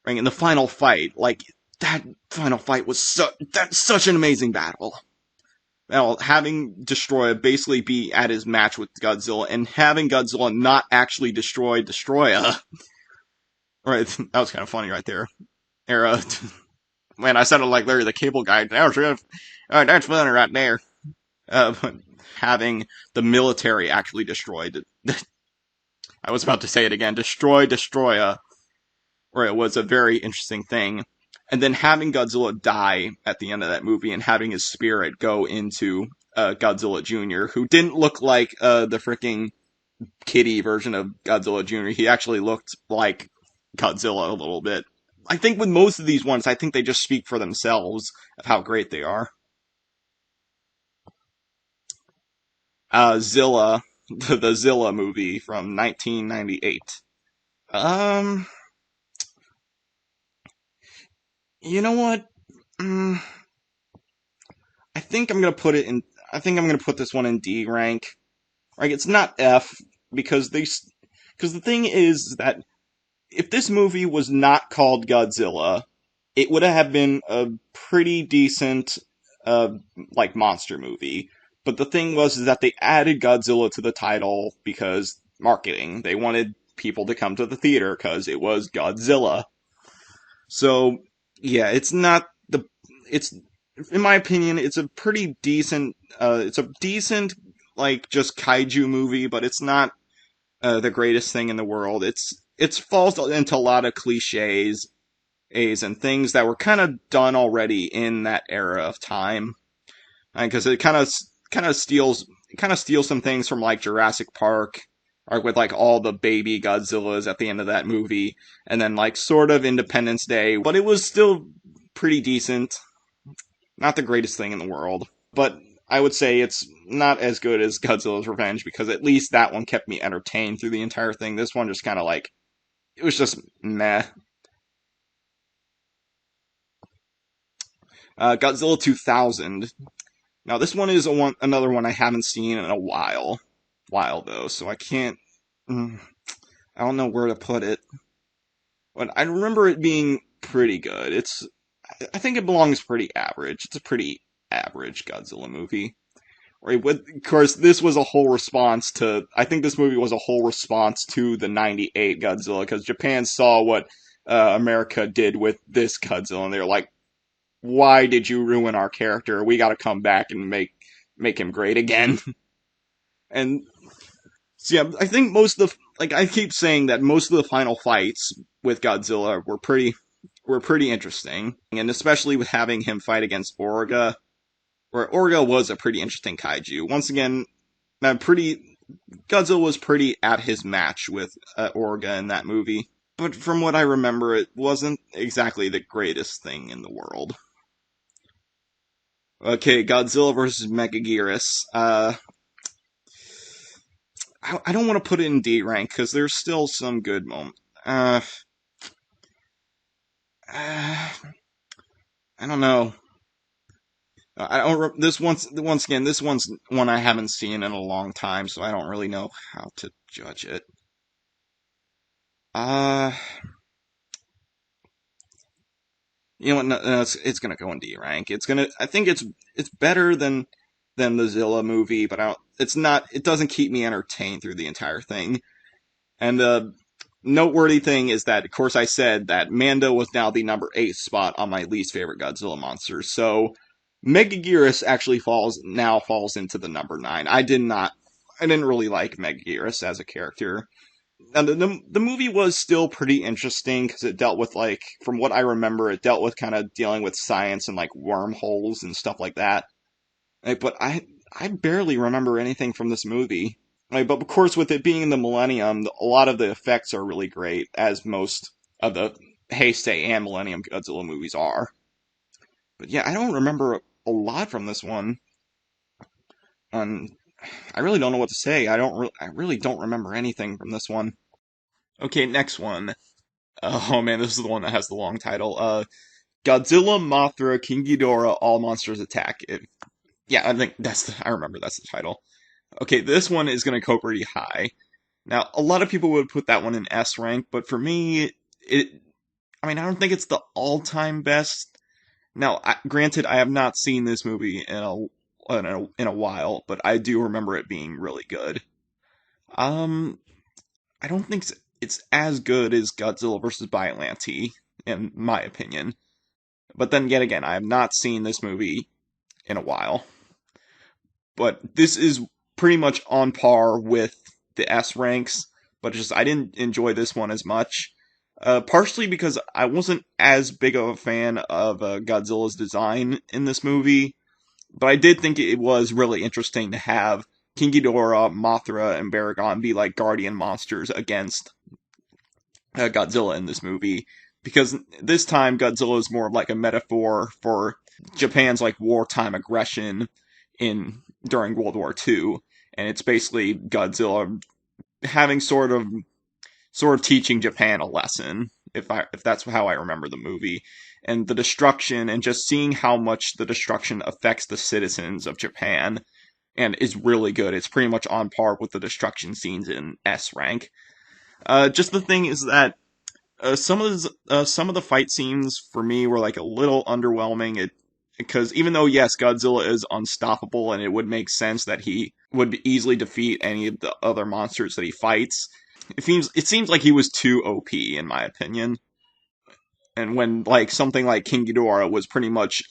right? In the final fight, like, that final fight was that's such an amazing battle. Now, having Destroya basically be at his match with Godzilla, and having Godzilla not actually destroy Destroya. Right, that was kind of funny right there. Man, I sounded like Larry the Cable Guy. That's funny right there. But having the military actually destroyed. I was about to say it again. Destroy Destroya. Where it was a very interesting thing. And then having Godzilla die at the end of that movie and having his spirit go into Godzilla Jr., who didn't look like the freaking kitty version of Godzilla Jr. He actually looked like Godzilla a little bit. I think with most of these ones, I think they just speak for themselves of how great they are. Zilla, the Zilla movie from 1998. You know what? I think I'm gonna put this one in D rank. Like, it's not F, because the thing is that if this movie was not called Godzilla, it would have been a pretty decent, like, monster movie. But the thing was that they added Godzilla to the title because marketing. They wanted people to come to the theater because it was Godzilla. So, yeah, it's in my opinion, it's a pretty decent, like, just kaiju movie, but it's not, the greatest thing in the world. It falls into a lot of cliches, and things that were kind of done already in that era of time. Because it kind of steals some things from, like, Jurassic Park, or with, like, all the baby Godzillas at the end of that movie, and then, like, sort of Independence Day, but it was still pretty decent. Not the greatest thing in the world, but I would say it's not as good as Godzilla's Revenge, because at least that one kept me entertained through the entire thing. This one just kind of, like, it was just meh. Godzilla 2000. Now, this one is another one I haven't seen in a while though, so I can't, I don't know where to put it. But I remember it being pretty good. I think it belongs pretty average. It's a pretty average Godzilla movie. Right? Of course, this was a whole response to, I think this movie was a whole response to the 98 Godzilla, because Japan saw what America did with this Godzilla, and they were like, why did you ruin our character? We gotta come back and make him great again. And, so yeah, I think I keep saying that most of the final fights with Godzilla were pretty interesting, and especially with having him fight against Orga, where Orga was a pretty interesting kaiju. Once again, Godzilla was pretty at his match with Orga in that movie, but from what I remember, it wasn't exactly the greatest thing in the world. Okay, Godzilla vs. Megaguirus. I don't want to put it in D rank, because there's still some good moments. I don't know. This one's one I haven't seen in a long time, so I don't really know how to judge it. You know what? No, it's gonna go in D rank. I think it's better than the Zilla movie, but it doesn't keep me entertained through the entire thing. And the noteworthy thing is that, of course, I said that Mando was now the number 8 spot on my least favorite Godzilla monster, so Megaguirus actually falls into the number 9. I didn't really like Megaguirus as a character. Now, the movie was still pretty interesting, because it dealt with, like, from what I remember, it dealt with kind of dealing with science and, like, wormholes and stuff like that. But I barely remember anything from this movie. Right, but of course, with it being in the Millennium, a lot of the effects are really great, as most of the Heisei and Millennium Godzilla movies are. But yeah, I don't remember a lot from this one. I really don't know what to say. I really don't remember anything from this one. Okay, next one. Oh man, this is the one that has the long title. Godzilla, Mothra, King Ghidorah, All Monsters Attack. Yeah, I think I remember that's the title. Okay, this one is gonna go pretty high. Now, a lot of people would put that one in S rank, but for me, I don't think it's the all-time best. Now, granted, I have not seen this movie in a while, but I do remember it being really good. Um, I don't think it's as good as Godzilla vs. Biollante, in my opinion. But then yet again, I have not seen this movie in a while. But this is pretty much on par with the S ranks, but just I didn't enjoy this one as much. Partially because I wasn't as big of a fan of Godzilla's design in this movie, but I did think it was really interesting to have King Ghidorah, Mothra, and Baragon be like guardian monsters against Godzilla in this movie, because this time Godzilla is more of like a metaphor for Japan's like wartime aggression during World War II, and it's basically Godzilla having sort of teaching Japan a lesson, if that's how I remember the movie. And the destruction, and just seeing how much the destruction affects the citizens of Japan, and is really good. It's pretty much on par with the destruction scenes in S rank. Just the thing is that some of the fight scenes for me were like a little underwhelming. Because even though yes, Godzilla is unstoppable, and it would make sense that he would easily defeat any of the other monsters that he fights, it seems like he was too OP in my opinion. And when like something like King Ghidorah was pretty much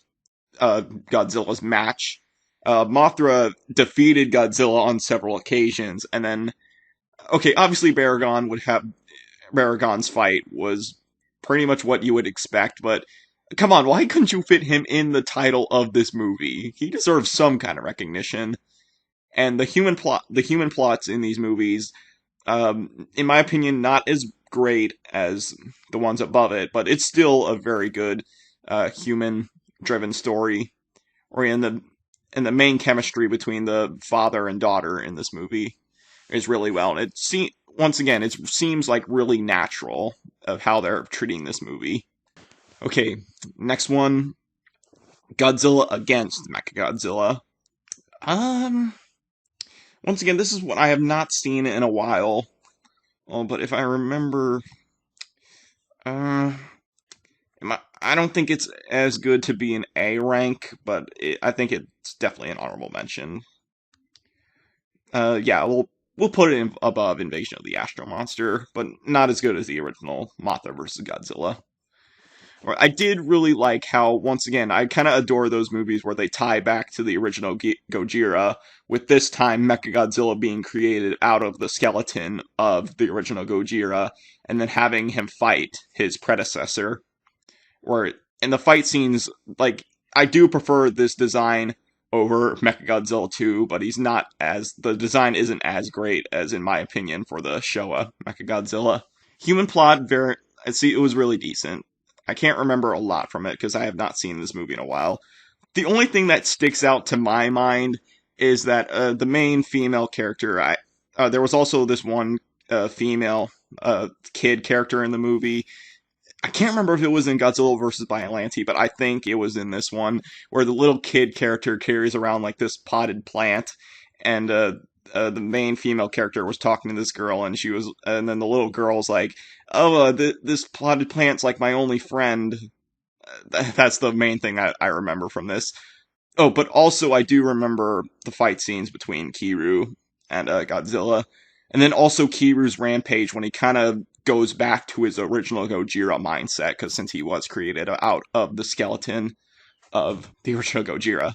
Godzilla's match, Mothra defeated Godzilla on several occasions, and then okay, obviously Baragon's fight was pretty much what you would expect, but come on, why couldn't you fit him in the title of this movie? He deserves some kind of recognition. And the human plots in these movies, in my opinion, not as great as the ones above it, but it's still a very good human-driven story. Or in the main chemistry between the father and daughter in this movie is really well. And once again, it seems like really natural of how they're treating this movie. Okay, next one, Godzilla against Mechagodzilla. Once again, this is what I have not seen in a while. Oh, but if I remember, I don't think it's as good to be an A rank, but I think it's definitely an honorable mention. Yeah, we'll put it above Invasion of the Astro Monster, but not as good as the original Mothra vs. Godzilla. I did really like how, once again, I kind of adore those movies where they tie back to the original Gojira, with this time Mechagodzilla being created out of the skeleton of the original Gojira, and then having him fight his predecessor. Where, in the fight scenes, like, I do prefer this design over Mechagodzilla 2, but the design isn't as great as, in my opinion, for the Showa Mechagodzilla. Human plot, it was really decent. I can't remember a lot from it because I have not seen this movie in a while. The only thing that sticks out to my mind is that the main female character, there was also this one female kid character in the movie. I can't remember if it was in Godzilla vs. Biollante, but I think it was in this one, where the little kid character carries around like this potted plant, and the main female character was talking to this girl, and then the little girl's like, "Oh, this potted plant's like my only friend." That's the main thing I remember from this. Oh, but also I do remember the fight scenes between Kiryu and Godzilla, and then also Kiryu's rampage when he kind of goes back to his original Gojira mindset, because since he was created out of the skeleton of the original Gojira.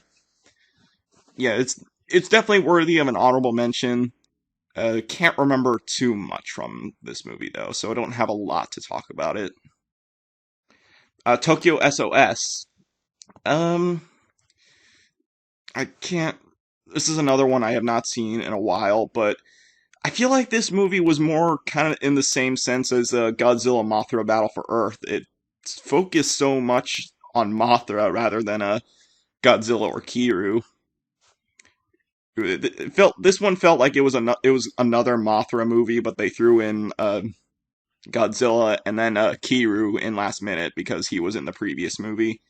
Yeah, it's definitely worthy of an honorable mention. Can't remember too much from this movie, though, so I don't have a lot to talk about it. Tokyo SOS. I can't... This is another one I have not seen in a while, but I feel like this movie was more kind of in the same sense as Godzilla Mothra Battle for Earth. It focused so much on Mothra rather than Godzilla or Kiryu. This one felt like it was another Mothra movie, but they threw in Godzilla and then Kiryu in last minute because he was in the previous movie.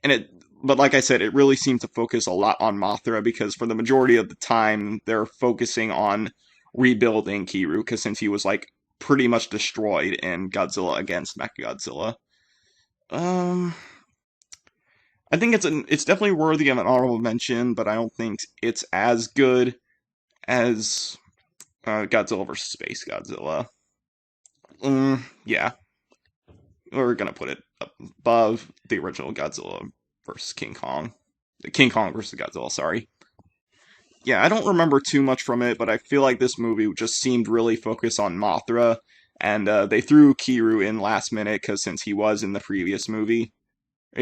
But like I said, it really seemed to focus a lot on Mothra because for the majority of the time they're focusing on rebuilding Kiryu because since he was like pretty much destroyed in Godzilla against Mechagodzilla. I think it's definitely worthy of an honorable mention, but I don't think it's as good as Godzilla vs. Space Godzilla. Yeah. We're gonna put it above the original Godzilla vs. King Kong. King Kong vs. Godzilla, sorry. Yeah, I don't remember too much from it, but I feel like this movie just seemed really focused on Mothra, and they threw Kiryu in last minute because since he was in the previous movie.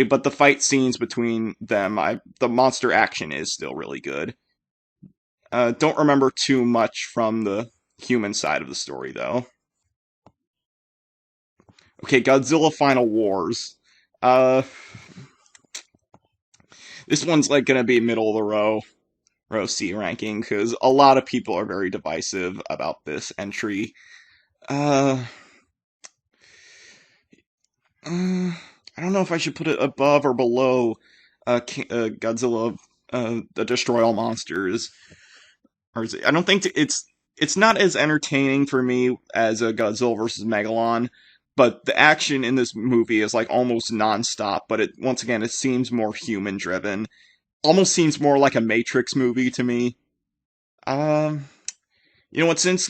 But the fight scenes between them, the monster action is still really good. Don't remember too much from the human side of the story, though. Okay, Godzilla Final Wars. This one's like gonna be middle of the row C ranking, because a lot of people are very divisive about this entry. I don't know if I should put it above or below Godzilla, the Destroy All Monsters. I don't think it's not as entertaining for me as a Godzilla vs. Megalon, but the action in this movie is like almost non-stop, but once again, it seems more human-driven. Almost seems more like a Matrix movie to me. You know what, since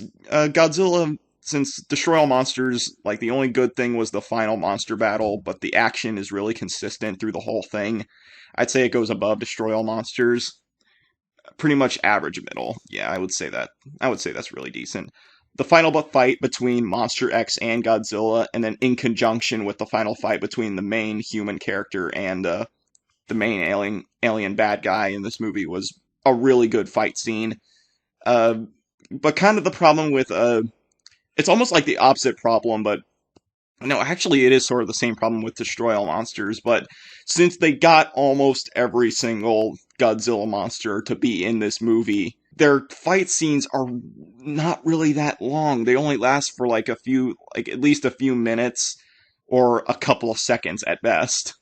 Destroy All Monsters, like, the only good thing was the final monster battle, but the action is really consistent through the whole thing, I'd say it goes above Destroy All Monsters. Pretty much average middle. Yeah, I would say that. I would say that's really decent. The final fight between Monster X and Godzilla, and then in conjunction with the final fight between the main human character and the main alien bad guy in this movie, was a really good fight scene. But kind of the problem with it's almost like the opposite problem, but no, actually it is sort of the same problem with Destroy All Monsters, but since they got almost every single Godzilla monster to be in this movie, their fight scenes are not really that long. They only last for like at least a few minutes or a couple of seconds at best.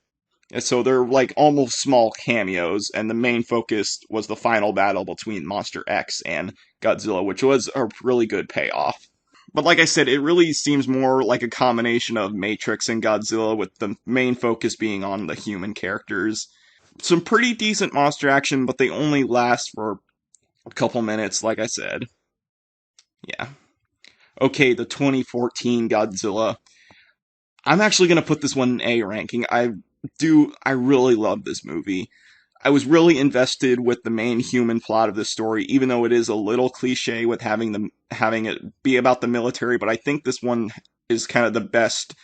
And so they're like almost small cameos, and the main focus was the final battle between Monster X and Godzilla, which was a really good payoff. But like I said, it really seems more like a combination of Matrix and Godzilla, with the main focus being on the human characters. Some pretty decent monster action, but they only last for a couple minutes, like I said. Yeah. Okay, the 2014 Godzilla. I'm actually going to put this one in A ranking. I really love this movie. I was really invested with the main human plot of this story, even though it is a little cliche with having it be about the military, but I think this one is kind of the best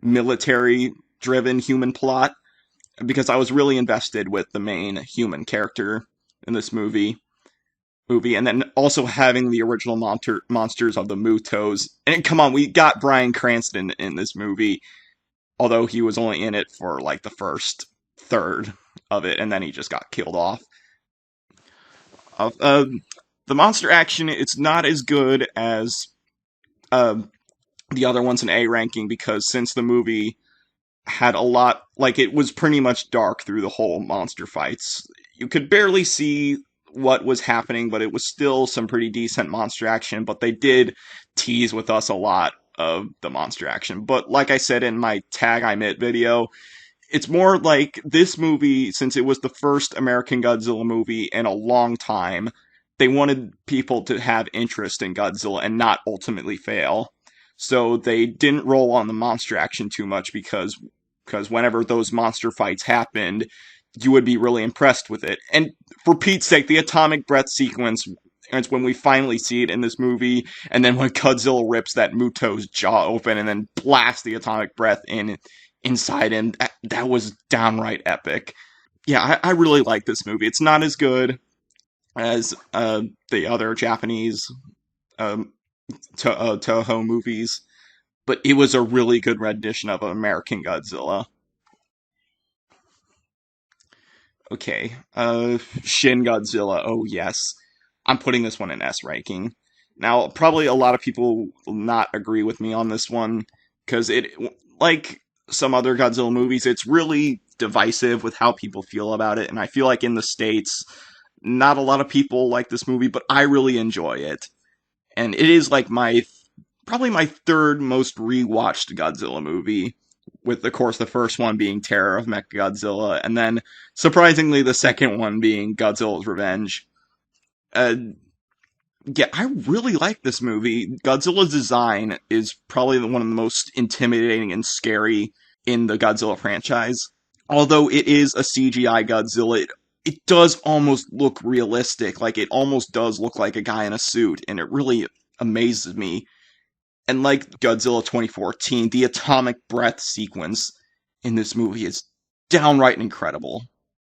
military-driven human plot, because I was really invested with the main human character in this movie, and then also having the original monsters of the Mutos. And come on, we got Bryan Cranston in this movie, although he was only in it for like the first third of it, and then he just got killed off. The monster action, it's not as good as the other ones in A ranking, because since the movie had a lot, like, it was pretty much dark through the whole monster fights. You could barely see what was happening, but it was still some pretty decent monster action, but they did tease with us a lot of the monster action. But like I said in my Tag I Mit video, it's more like this movie, since it was the first American Godzilla movie in a long time, they wanted people to have interest in Godzilla and not ultimately fail. So they didn't roll on the monster action too much, because whenever those monster fights happened, you would be really impressed with it. And for Pete's sake, the atomic breath sequence, it's when we finally see it in this movie, and then when Godzilla rips that Muto's jaw open and then blasts the atomic breath inside him, that was downright epic. Yeah, I really like this movie. It's not as good as the other Japanese um, Toho movies, but it was a really good rendition of American Godzilla. Okay, Shin Godzilla. Oh yes, I'm putting this one in S ranking. Now, probably a lot of people will not agree with me on this one because like some other Godzilla movies, it's really divisive with how people feel about it, and I feel like in the States, not a lot of people like this movie, but I really enjoy it, and it is like probably my third most rewatched Godzilla movie, with, of course, the first one being Terror of Mechagodzilla, and then, surprisingly, the second one being Godzilla's Revenge. Uh, yeah, I really like this movie. Godzilla's design is probably one of the most intimidating and scary in the Godzilla franchise. Although it is a CGI Godzilla, it does almost look realistic. Like, it almost does look like a guy in a suit, and it really amazes me. And like Godzilla 2014, the atomic breath sequence in this movie is downright incredible.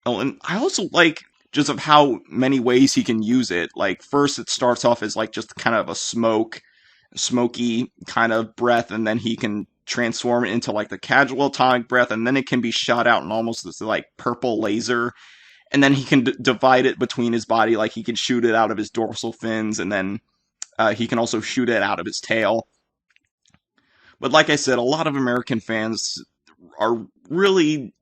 Oh, and I also like just of how many ways he can use it. Like, first it starts off as like just kind of a smoky kind of breath, and then he can transform it into like the casual atomic breath, and then it can be shot out in almost this like purple laser, and then he can divide it between his body, like he can shoot it out of his dorsal fins, and then he can also shoot it out of his tail. But like I said, a lot of American fans are not really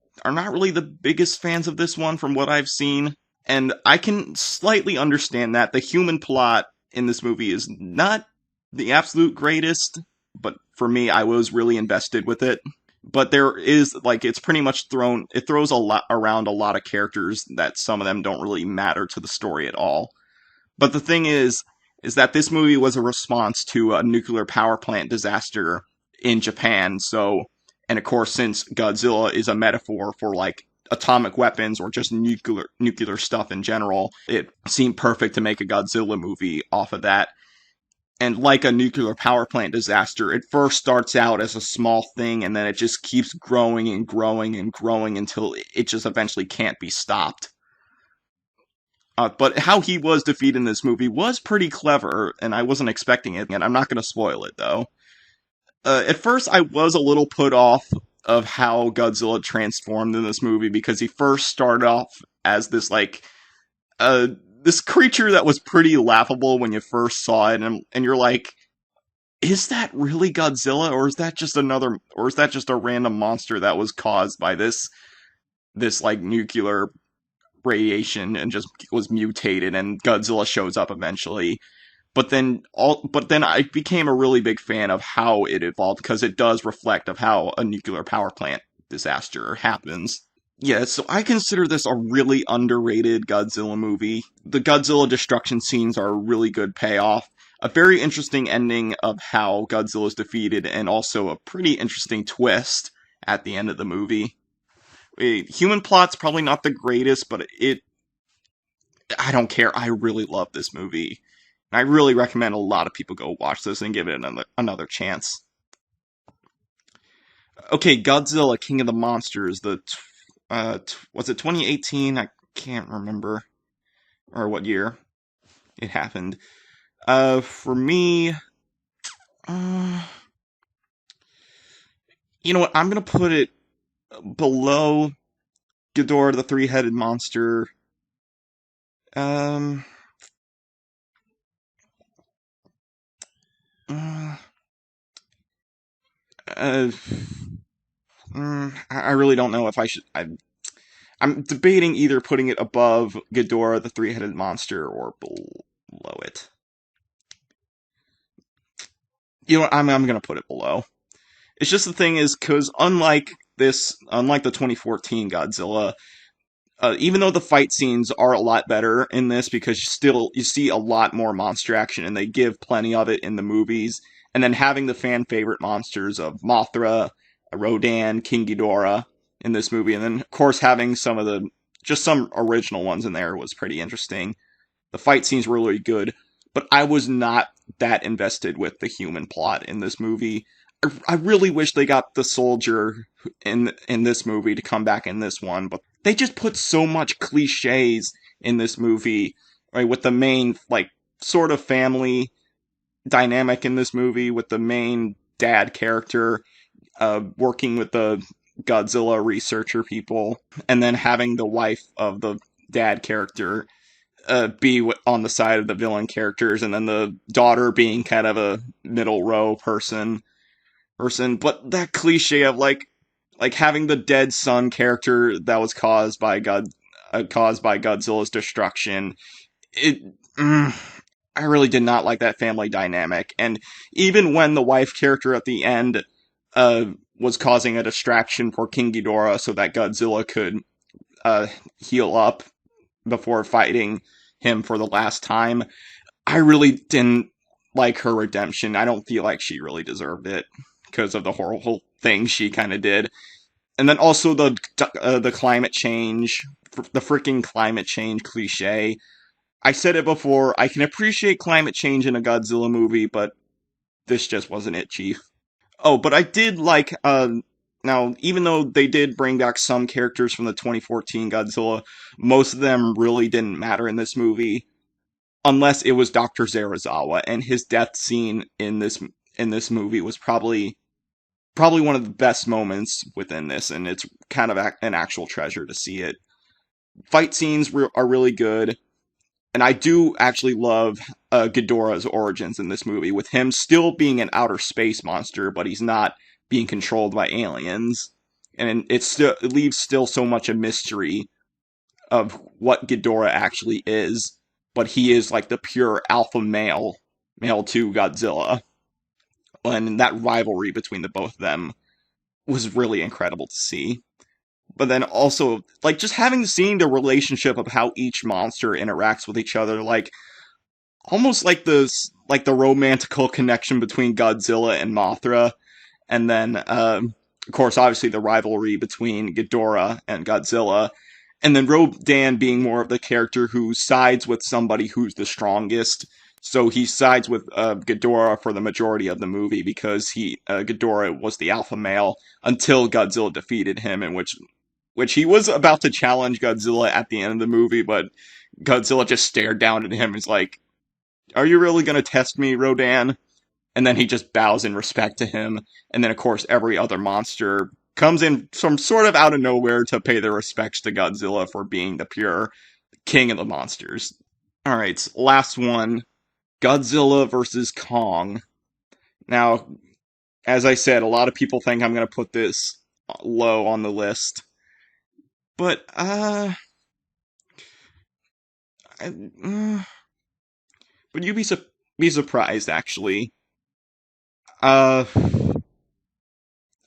the biggest fans of this one from what I've seen, and I can slightly understand that. The human plot in this movie is not the absolute greatest, but for me, I was really invested with it. But there is, like, it's pretty much it throws a lot around a lot of characters that some of them don't really matter to the story at all. But the thing is that this movie was a response to a nuclear power plant disaster in Japan, and of course, since Godzilla is a metaphor for like atomic weapons or just nuclear stuff in general, it seemed perfect to make a Godzilla movie off of that. And like a nuclear power plant disaster, it first starts out as a small thing, and then it just keeps growing and growing and growing until it just eventually can't be stopped. But how he was defeated in this movie was pretty clever, and I wasn't expecting it, and I'm not going to spoil it, though. At first, I was a little put off of how Godzilla transformed in this movie, because he first started off as this, like, this creature that was pretty laughable when you first saw it, and you're like, is that really Godzilla, or is that just a random monster that was caused by this, like, nuclear radiation and just was mutated, and Godzilla shows up eventually? But then I became a really big fan of how it evolved, because it does reflect of how a nuclear power plant disaster happens. Yeah, so I consider this a really underrated Godzilla movie. The Godzilla destruction scenes are a really good payoff, a very interesting ending of how Godzilla is defeated, and also a pretty interesting twist at the end of the movie. Human plot's probably not the greatest, but I don't care. I really love this movie. I really recommend a lot of people go watch this and give it another chance. Okay, Godzilla, King of the Monsters, was it 2018? I can't remember, or what year it happened. For me, you know what, I'm gonna put it below Ghidorah the Three-Headed Monster. I really don't know if I should. I'm debating either putting it above Ghidorah the Three-Headed Monster or below it. You know what, I'm gonna put it below. It's just the thing is, because unlike the 2014 Godzilla, even though the fight scenes are a lot better in this, because you see a lot more monster action, and they give plenty of it in the movies, and then having the fan favorite monsters of Mothra, Rodan, King Ghidorah in this movie, and then of course having some original ones in there was pretty interesting. The fight scenes were really good, but I was not that invested with the human plot in this movie. I really wish they got the soldier in this movie to come back in this one, but they just put so much cliches in this movie, right? With the main, like, sort of family dynamic in this movie with the main dad character working with the Godzilla researcher people, and then having the wife of the dad character be on the side of the villain characters, and then the daughter being kind of a middle row person. But that cliche of like having the dead son character that was caused by Godzilla's destruction. It. I really did not like that family dynamic, and even when the wife character at the end was causing a distraction for King Ghidorah so that Godzilla could heal up before fighting him for the last time, I really didn't like her redemption. I don't feel like she really deserved it because of the horrible thing she kind of did. And then also the climate change, the freaking climate change cliche. I said it before, I can appreciate climate change in a Godzilla movie, but this just wasn't it, Chief. Oh, but I did like, now, even though they did bring back some characters from the 2014 Godzilla, most of them really didn't matter in this movie, unless it was Dr. Zarazawa, and his death scene in this movie was probably one of the best moments within this, and it's kind of an actual treasure to see it. Fight scenes are really good. And I do actually love Ghidorah's origins in this movie, with him still being an outer space monster, but he's not being controlled by aliens. And it leaves still so much a mystery of what Ghidorah actually is, but he is like the pure alpha male to Godzilla. And that rivalry between the both of them was really incredible to see. But then also, like, just seeing the relationship of how each monster interacts with each other, like, almost like the romantical connection between Godzilla and Mothra, and then, of course, obviously the rivalry between Ghidorah and Godzilla, and then Rodan being more of the character who sides with somebody who's the strongest, so he sides with Ghidorah for the majority of the movie, because Ghidorah was the alpha male until Godzilla defeated him, in which he was about to challenge Godzilla at the end of the movie, but Godzilla just stared down at him and was like, "Are you really gonna test me, Rodan?" And then he just bows in respect to him, and then of course every other monster comes in from sort of out of nowhere to pay their respects to Godzilla for being the pure king of the monsters. Alright, last one. Godzilla versus Kong. Now, as I said, a lot of people think I'm gonna put this low on the list. But, but you'd be surprised, actually. I'm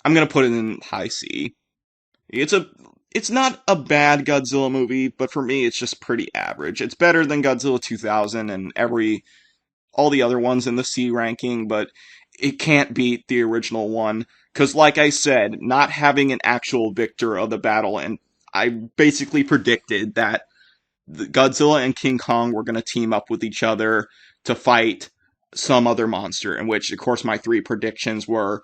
gonna put it in Heisei. It's not a bad Godzilla movie, but for me, it's just pretty average. It's better than Godzilla 2000 and all the other ones in the C ranking, but it can't beat the original one. Because, like I said, not having an actual victor of the battle, and I basically predicted that Godzilla and King Kong were going to team up with each other to fight some other monster, in which, of course, my three predictions were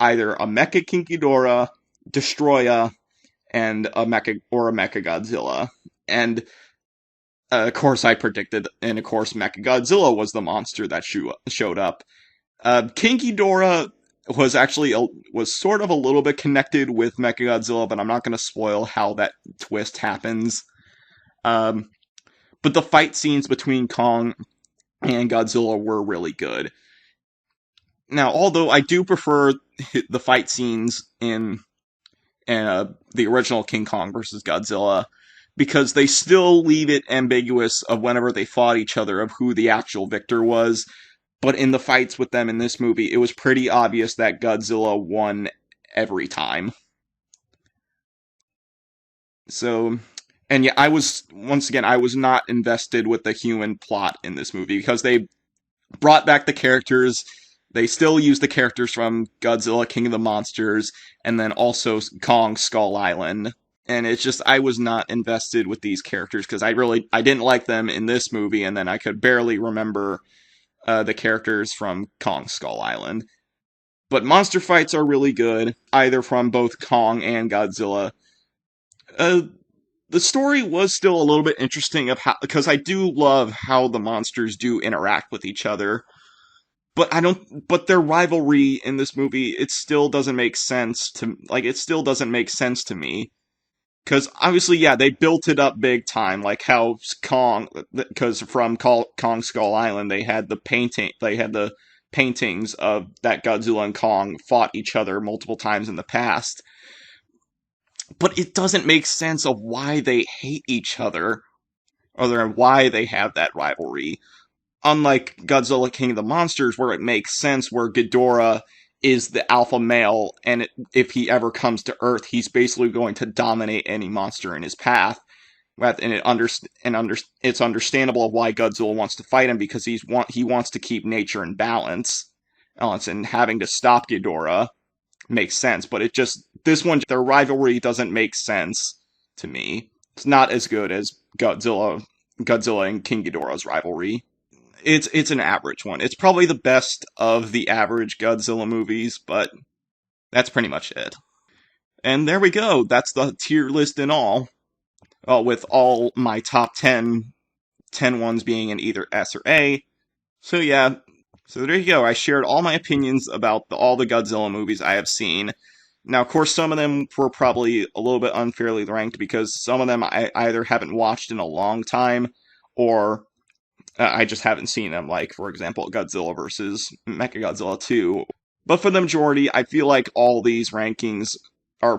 either a Mecha King Ghidorah, Destroya, and a Mecha Godzilla. And, of course, I predicted, and of course, Mecha Godzilla was the monster that showed up. King Ghidorah was sort of a little bit connected with Mechagodzilla, but I'm not going to spoil how that twist happens. But the fight scenes between Kong and Godzilla were really good. Now, although I do prefer the fight scenes in the original King Kong vs. Godzilla, because they still leave it ambiguous of whenever they fought each other of who the actual victor was. But in the fights with them in this movie, it was pretty obvious that Godzilla won every time. So, and yeah, I was not invested with the human plot in this movie, because they brought back the characters, they still use the characters from Godzilla, King of the Monsters, and then also Kong Skull Island. And it's just, I was not invested with these characters, because I didn't like them in this movie, and then I could barely remember the characters from Kong Skull Island. But monster fights are really good, either from both Kong and Godzilla. The story was still a little bit interesting because I do love how the monsters do interact with each other. but their rivalry in this movie, it still doesn't make sense to me. Because obviously, yeah, they built it up big time, like how because from Kong Skull Island, they had the paintings of that Godzilla and Kong fought each other multiple times in the past. But it doesn't make sense of why they hate each other, or why they have that rivalry. Unlike Godzilla King of the Monsters, where it makes sense, where Ghidorah is the alpha male, and if he ever comes to Earth, he's basically going to dominate any monster in his path. And it's understandable why Godzilla wants to fight him, because he wants to keep nature in balance. And having to stop Ghidorah makes sense, but their rivalry doesn't make sense to me. It's not as good as Godzilla and King Ghidorah's rivalry. It's an average one. It's probably the best of the average Godzilla movies, but that's pretty much it. And there we go. That's the tier list in all. With all my top 10 ones being in either S or A. So yeah, so there you go. I shared all my opinions about all the Godzilla movies I have seen. Now, of course, some of them were probably a little bit unfairly ranked, because some of them I either haven't watched in a long time, or I just haven't seen them, like, for example, Godzilla vs. Mechagodzilla 2. But for the majority, I feel like all these rankings are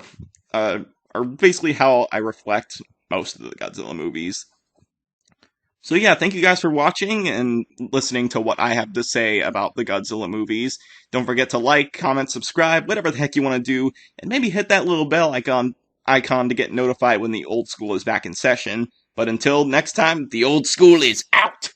basically how I reflect most of the Godzilla movies. So yeah, thank you guys for watching and listening to what I have to say about the Godzilla movies. Don't forget to like, comment, subscribe, whatever the heck you want to do, and maybe hit that little bell icon to get notified when the old school is back in session. But until next time, the old school is out!